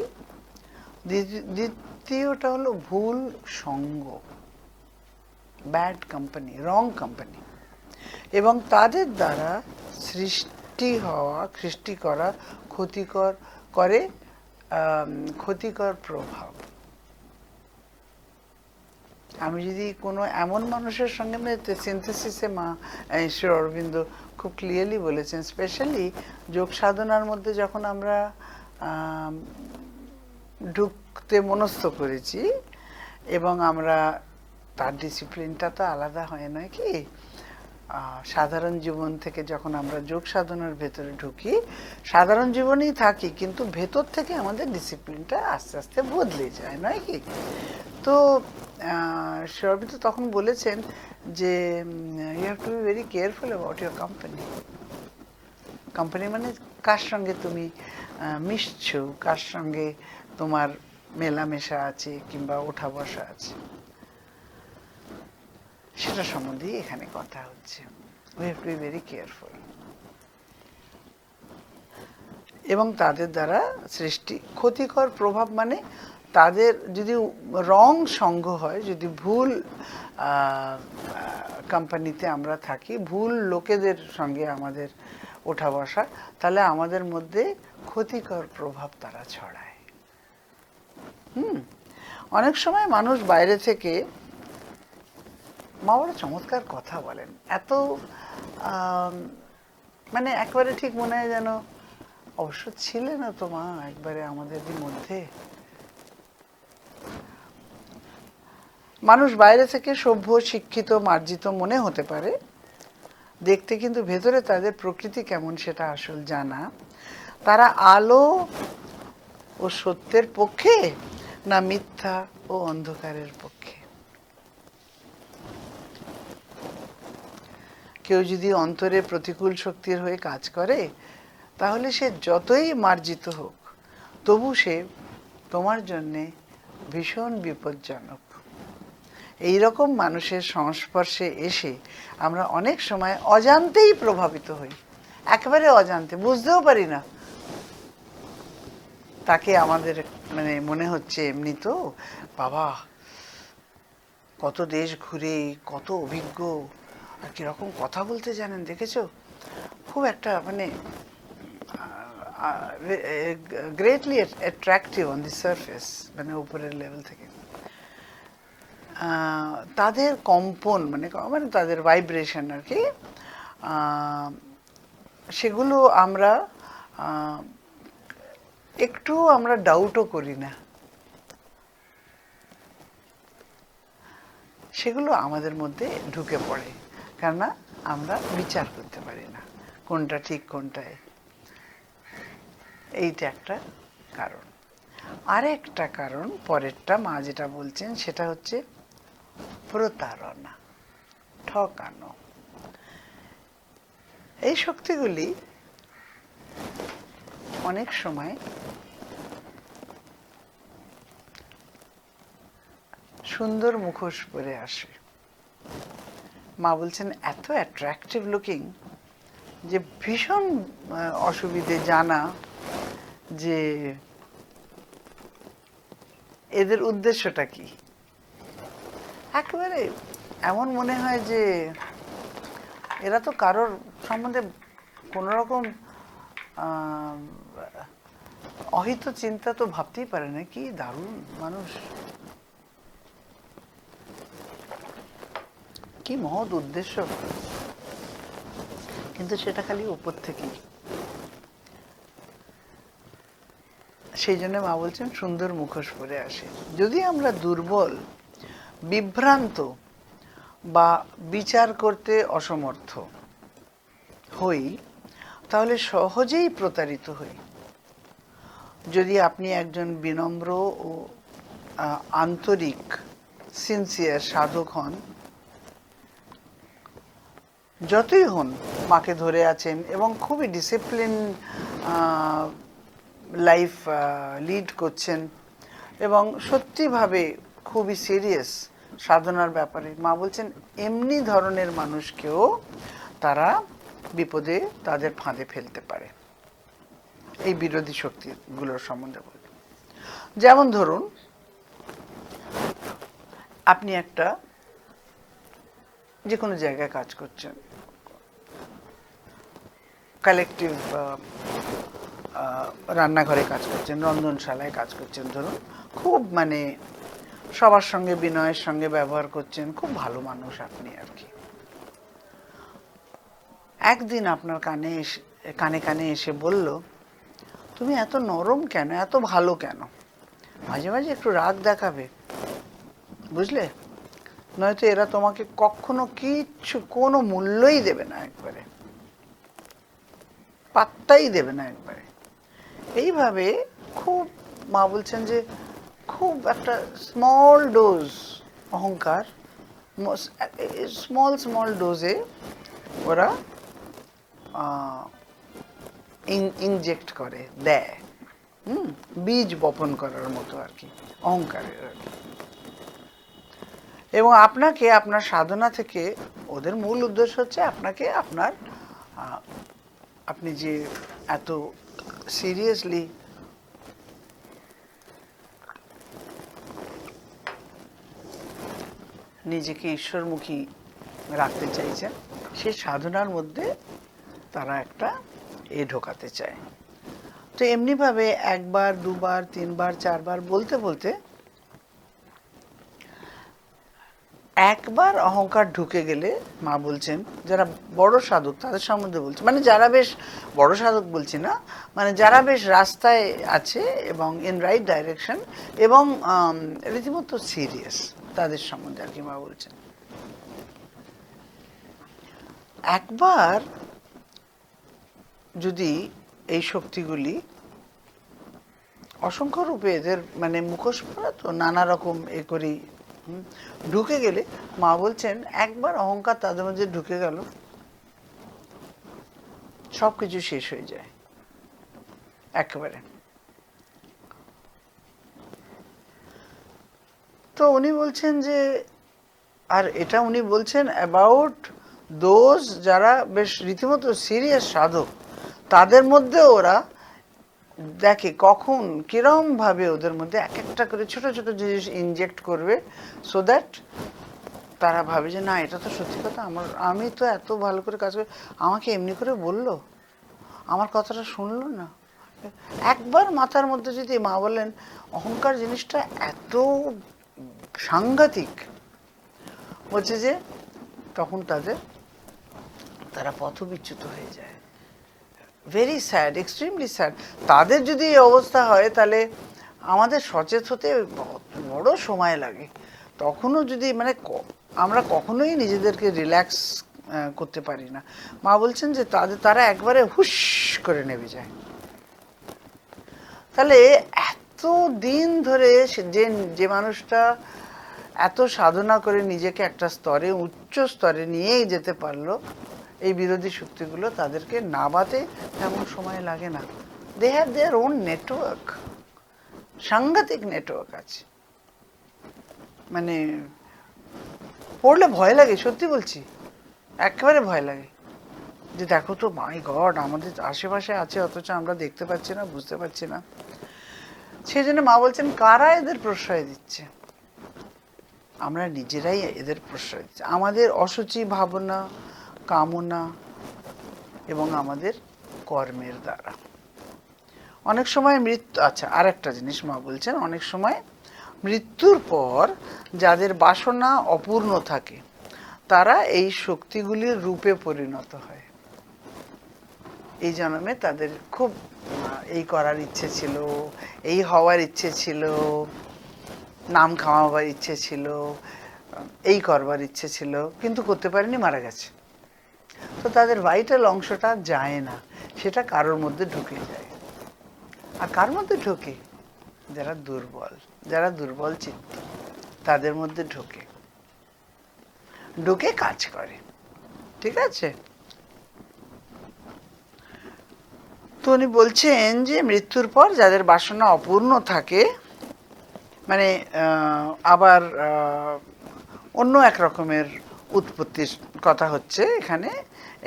দ্বিতীয়টা হলো ভুল সঙ্গ, ব্যাড কোম্পানি, রং কোম্পানি, এবং তাদের দ্বারা সৃষ্টি করা ক্ষতিকর প্রভাব। আমি যদি কোনো এমন মানুষের সঙ্গে, সিনথেসিসে মা শ্রী অরবিন্দ খুব ক্লিয়ারলি বলেছেন, স্পেশালি যোগ সাধনার মধ্যে যখন আমরা ঢুকতে মনস্থ করেছি, এবং আমরা তার ডিসিপ্লিনটা তো আলাদা হয় নয় কি? সাধারণ জীবন থেকে যখন আমরা যোগ সাধনার ভেতরে ঢুকি, সাধারণ জীবনেই থাকি, কিন্তু ভেতর থেকে আমাদের ডিসিপ্লিনটা আস্তে আস্তে বদলে যায় নয় কি? তো শ্রী তখন বলেছেন যে you have to be very careful about your company. Company মানে কার সঙ্গে তুমি মিশছো, কার সঙ্গে তোমার মেলামেশা আছে কিংবা ওঠা বসা আছে, সেটা সম্বন্ধেই এখানে কথা হচ্ছে। We have to be very careful. এবং তাদের দ্বারা ক্ষতিকর প্রভাব মানে তাদের যদি রং সঙ্গ হয়, যদি ভুল কোম্পানিতে আমরা থাকি, ভুল লোকেদের সঙ্গে আমাদের ওঠা বসা, তাহলে আমাদের মধ্যে ক্ষতিকর প্রভাব তারা ছড়ায়। অনেক সময় মানুষ বাইরে থেকে, মা বড় চমৎকার কথা বলেন, এত মানে একবারে ঠিক মনে হয় যেন অবশ্য ছিলেন তো মা একবারে আমাদের মধ্যে, মানুষ বাইরে থেকে সভ্য, শিক্ষিত, মার্জিত মনে হতে পারে, দেখতে কিন্তু ভেতরে তাদের প্রকৃতি কেমন সেটা আসল জানা। তারা আলো ও সত্যের পক্ষে না মিথ্যা ও অন্ধকারের পক্ষে। কেউ যদি অন্তরে প্রতিকূল শক্তির হয়ে কাজ করে, তাহলে সে যতই মার্জিত হোক, তবু সে তোমার জন্যে ভীষণ বিপজ্জনক। এই রকম মানুষের সংস্পর্শে এসে আমরা অনেক সময় অজান্তেই প্রভাবিত হই, একেবারে অজান্তে, বুঝতেও পারি না। তাকে আমাদের মানে মনে হচ্ছে এমনি তো বাবা কত দেশ ঘুরে, কত অভিজ্ঞ, আর কিরকম কথা বলতে জানেন দেখেছো, খুব একটা মানে greatly attractive on the surface, মানে উপরের লেভেল থেকে। তাদের কম্পন মানে মানে তাদের ভাইব্রেশন আর কি, সেগুলো আমরা একটু আমরা ডাউটও করি না, সেগুলো আমাদের মধ্যে ঢুকে পড়ে, কেননা আমরা বিচার করতে পারি না কোনটা ঠিক কোনটায়। এইটা একটা কারণ। আরেকটা কারণ পরেরটা মা যেটা বলছেন সেটা হচ্ছে প্রতারণা, ঠকানো। এই শক্তিগুলি অনেক সময় সুন্দর মুখোশ পরে আসে। মা বলছেন এত অ্যাট্রাকটিভ লুকিং যে ভীষণ অসুবিধে জানা যে এদের উদ্দেশ্যটা কি। একেবারে এমন মনে হয় যে এরা তো কারোর সম্বন্ধে কোনো রকম অহিত চিন্তা তো ভাবতেই পারে না। কি দারুণ মানুষ, কি মহৎ উদ্দেশ্য, কিন্তু সেটা খালি উপর থেকেই। সেই জন্য মা বলছেন সুন্দর মুখোশ পরে আসে। যদি আমরা দুর্বল, বিভ্রান্ত বা বিচার করতে অসমর্থ হই, তাহলে সহজেই প্রতারিত হই। যদি আপনি একজন বিনম্র ও আন্তরিক সিনসিয়ার সাধক হন, যতই হন, মাকে ধরে আছেন এবং খুবই ডিসিপ্লিন লাইফ লিড করছেন এবং সত্যিভাবে খুবই সিরিয়াস সাধনার ব্যাপারে, মা বলছেন এমনি ধরনের মানুষকেও তারা বিপদে তাদের ফাঁদে ফেলতে পারে। এই বিরোধী শক্তিগুলোর সম্বন্ধে বলব। যেমন ধরুন আপনি একটা যে কোনো জায়গায় কাজ করছেন, কালেকটিভ রান্নাঘরে কাজ করছেন, রন্ধনশালায় কাজ করছেন, ধরুন খুব মানে সবার সঙ্গে বিনয়ের সঙ্গে ব্যবহার করছেন, খুব ভালো মানুষ আপনি আর কি। একদিন আপনার কানে কানে এসে বলল, তুমি এত নরম কেন, এত ভালো কেন, মাঝে মাঝে একটু রাগ দেখাবে, বুঝলে, নয়তো এরা তোমাকে কখনো কিচ্ছু কোনো মূল্যই দেবে না, একবারে পাত্তাই দেবে না একবারে। এইভাবে খুব মা বলছেন যে খুব একটা স্মল ডোজ অহংকার, স্মল স্মল ডোজে ওরা ইনজেক্ট করে দেয়, বীজ বপন করার মতো আর কি অহংকারের আর কি। এবং আপনাকে আপনার সাধনা থেকে ওদের মূল উদ্দেশ্য হচ্ছে আপনাকে আপনার আপনি যে এত সিরিয়াসলি নিজেকে ঈশ্বরমুখী রাখতে চাইছেন, সেই সাধনার মধ্যে তারা একটা ঢোকাতে চায়। তো এমনিভাবে একবার, দুবার, তিনবার, চারবার বলতে বলতে একবার অহংকার ঢুকে গেলে, মা বলছেন যারা বড় সাধক তাদের সম্বন্ধে বলছে, মানে যারা বেশ বড় সাধক বলছি না, মানে যারা বেশ রাস্তায় আছে এবং ইন রাইট ডাইরেকশন এবং রীতিমতো সিরিয়াস, তাদের সম্বন্ধে আর কি মা বলছেন। একবার যদি এই শক্তিগুলি অসংখ্য রূপে এদের মানে মুখোশ পরা তো নানা রকম এ করি ঢুকে গেলে, মা বলছেন একবার অহংকার তাদের মধ্যে ঢুকে গেল, সবকিছু শেষ হয়ে যায় একেবারে। তো উনি বলছেন যে, আর এটা উনি বলছেন অ্যাবাউট দোজ যারা বেশ রীতিমতো সিরিয়াস সাধক, তাদের মধ্যে ওরা দেখে কখন কিরম ভাবে ওদের মধ্যে এক একটা করে ছোট ছোট জিনিস ইনজেক্ট করবে, সো দ্যাট তারা ভাবে যে না এটা তো সত্যি কথা, আমি তো এত ভালো করে কাজ করি, আমাকে এমনি করে বললো, আমার কথাটা শুনলো না। একবার মাথার মধ্যে যদি, মা বলেন অহংকার জিনিসটা এত সাংঘাতিক, বলছে যে তখন তারা পথবিচ্যুত হয়ে যায়। Very sad, extremely sad. তাদের যদি এই অবস্থা হয় তাহলে আমাদের সচেত হতে বড় সময় লাগে। তখনও যদি মানে আমরা কখনোই নিজেদেরকে রিল্যাক্স করতে পারি না। মা বলছেন যে তারা একবারে হুশ করে নেমে যায়। তাহলে এত দিন ধরে যে মানুষটা এত সাধনা করে নিজেকে একটা স্তরে, উচ্চ স্তরে নিয়েই যেতে পারলো, এই বিরোধী শক্তিগুলো তাদেরকে নাবাতে তেমন সময় লাগে না। They have their own network, সাংঘাতিক নেটওয়ার্ক আছে। মানে পড়লে ভয় লাগে, সত্যি বলছি, একেবারে ভয় লাগে যে দেখো তো মাই গড আমাদের আশেপাশে আছে অথচ আমরা দেখতে পাচ্ছি না, বুঝতে পারছি না। সেই জন্য মা বলছেন কারা এদের প্রশ্রয় দিচ্ছে? আমরা নিজেরাই এদের প্রশ্রয় দিচ্ছি, আমাদের অসুচি ভাবনা, কামনা এবং আমাদের কর্মের দ্বারা। অনেক সময় আচ্ছা আর একটা জিনিস মা বলছেন, অনেক সময় মৃত্যুর পর যাদের বাসনা অপূর্ণ থাকে তারা এই শক্তিগুলির রূপে পরিণত হয়। এই জন্মে তাদের খুব এই করার ইচ্ছে ছিল, এই হওয়ার ইচ্ছে ছিল, নাম খাওয়াবার ইচ্ছে ছিল, এই করবার ইচ্ছে ছিল, কিন্তু করতে পারেনি, মারা গেছে। তো তাদের ভাইটাল অংশটা যায় না, সেটা কারোর মধ্যে ঢুকে যায়। আর কার মধ্যে ঢোকে? যারা দুর্বল চিত্ত, তাদের মধ্যে ঢুকে কাজ করে। ঠিক আছে? তো উনি বলছেন যে মৃত্যুর পর যাদের বাসনা অপূর্ণ থাকে, মানে আবার অন্য এক রকমের উৎপত্তির কথা হচ্ছে এখানে,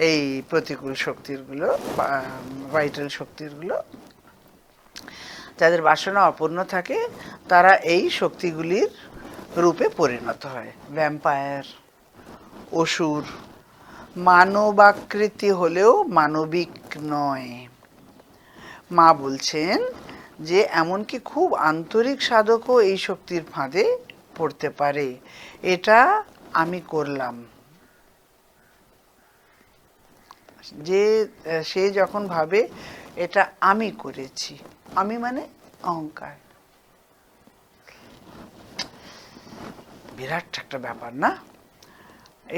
এই প্রতিকূল শক্তিরগুলো, ভাইটাল শক্তিরগুলো, যাদের বাসনা অপূর্ণ থাকে তারা এই শক্তিগুলির রূপে পরিণত হয়। ভ্যাম্পায়ার, অসুর, মানবাকৃতি হলেও মানবিক নয়। মা বলছেন যে এমনকি খুব আন্তরিক সাধকও এই শক্তির ফাঁদে পড়তে পারে। এটা আমি করলাম, সে যখন ভাবে এটা আমি করেছি, আমি মানে অহংকার, বিরাট একটা ব্যাপার না?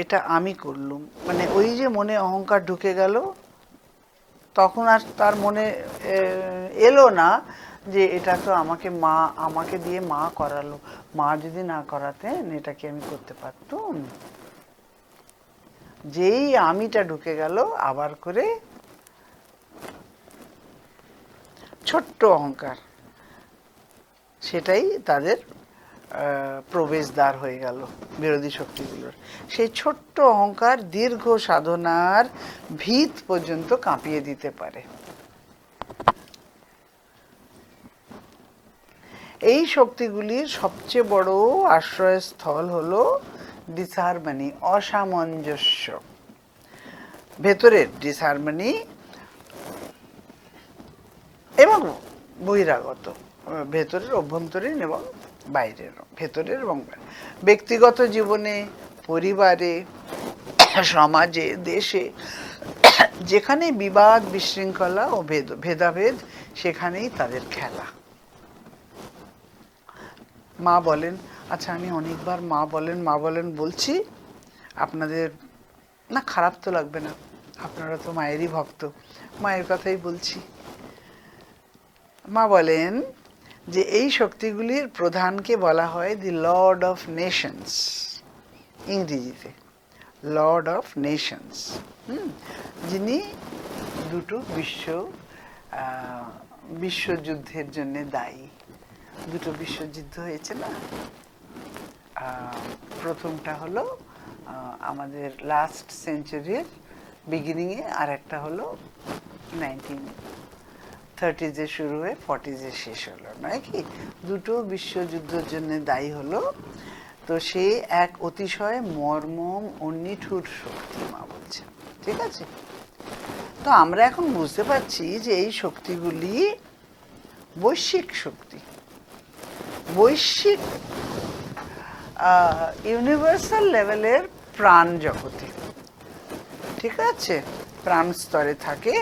এটা আমি করলুম মানে ওই যে মনে অহংকার ঢুকে গেল, তখন আর তার মনে এলো না যে এটা তো আমাকে দিয়ে মা করালো, মা যদি না করাতেন এটা কি আমি করতে পারতুম? যেই আমিটা ঢুকে গেল আবার করে ছোট্ট অহংকার, সেটাই তাদের প্রবেশদ্বার হয়ে গেল বিরোধী শক্তিগুলোর। সেই ছোট্ট অহংকার দীর্ঘ সাধনার ভিত পর্যন্ত কাঁপিয়ে দিতে পারে। এই শক্তিগুলির সবচেয়ে বড় আশ্রয়স্থল হলো ডিসহারমনি, অসামঞ্জস্য, ভেতরের ডিসহারমনি এবং বহিরাগত, ভেতরের, অভ্যন্তরীণ এবং বাইরের, ভেতরের এবং ব্যক্তিগত জীবনে, পরিবারে, সমাজে, দেশে, যেখানে বিবাদ, বিশৃঙ্খলা ও ভেদাভেদ, সেখানেই তাদের খেলা। মা বলেন আচ্ছা, আমি অনেকবার মা বলেন বলছি, আপনাদের না খারাপ তো লাগবে না, আপনারা তো মায়েরই ভক্ত, মায়ের কথাই বলছি। মা বলেন যে এই শক্তিগুলির প্রধানকে বলা হয় দি লর্ড অফ নেশনস, ইংরেজিতে লর্ড অফ নেশনস, যিনি দুটো বিশ্বযুদ্ধের জন্য দায়ী। দুটো বিশ্বযুদ্ধ হয়েছে না, প্রথমটা হলো আমাদের লাস্ট সেঞ্চুরির বিগিনিংয়ে, আর একটা হলো 1930s শুরু হয়ে 40s শেষ হলো, নয় কি? দুটো বিশ্বযুদ্ধের জন্য দায়ী হলো। তো সে এক অতিশয় মর্মম ও নিঠুর শক্তি, মা বলছেন। ঠিক আছে, তো আমরা এখন বুঝতে পারছি যে এই শক্তিগুলি বৈশ্বিক শক্তি, বৈশ্বিক ইউনিভার্সাল লেভেলের প্রাণ জগতে, ঠিক আছে, প্রাণ স্তরে থাকে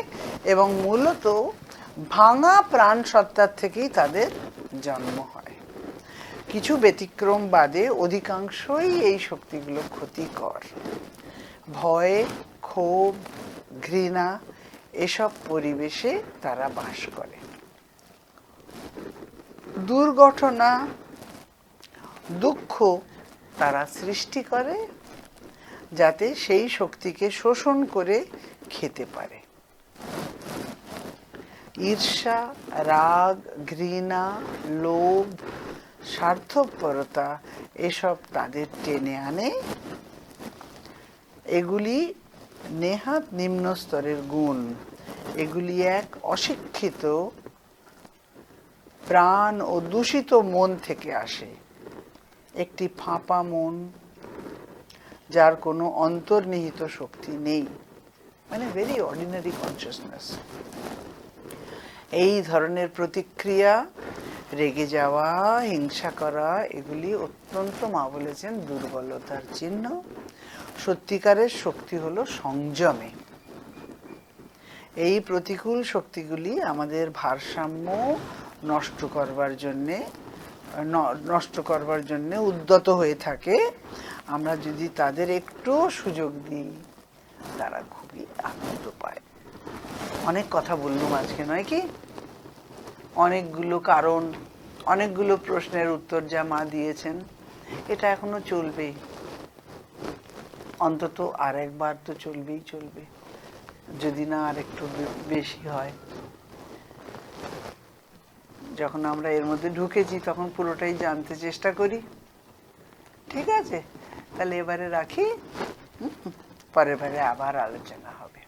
এবং মূলত ভাঙা প্রাণ সত্তার থেকেই তাদের জন্ম হয়। কিছু ব্যতিক্রম বাদে অধিকাংশই এই শক্তিগুলো ক্ষতিকর। ভয়, ক্ষোভ, ঘৃণা এসব পরিবেশে তারা বাস করে। দুর্ঘটনা, দুঃখ তারা সৃষ্টি করে যাতে সেই শক্তিকে শোষণ করে খেতে পারে। ঈর্ষা, রাগ, ঘৃণা, লোভ, স্বার্থপরতা এসব তাদের টেনে আনে। এগুলি নেহাত নিম্ন স্তরের গুণ। এগুলি এক অশিক্ষিত প্রাণ ও দূষিত মন থেকে আসে, একটি ফাঁপা মন যার কোনো অন্তর্নিহিত শক্তি নেই, মানে ভেরি অর্ডিনারি কনসিয়াসনেস। এই ধরনের প্রতিক্রিয়া, রেগে যাওয়া, হিংসা করা, এগুলি অত্যন্ত, মা বলেছেন, দুর্বলতার চিহ্ন। সত্যিকারের শক্তি হলো সংযমে। এই প্রতিকূল শক্তিগুলি আমাদের ভারসাম্য নষ্ট করবার জন্যে উদ্যত হয়ে থাকে। আমরা যদি তাদের একটু সুযোগ দিই, তারা খুবই আনন্দ পায়। অনেক কথা বললুম আজকে, নয় কি? অনেকগুলো কারণ, অনেকগুলো প্রশ্নের উত্তর যা মা দিয়েছেন, এটা এখনো চলবে, অন্তত আর একবার তো চলবে, যদি না আর একটু বেশি হয়। যখন আমরা এর মধ্যে ঢুকেছি তখন পুরোটাই জানতে চেষ্টা করি। ঠিক আছে, তাহলে এবারে রাখি, পরের বারে আবার আলোচনা হবে।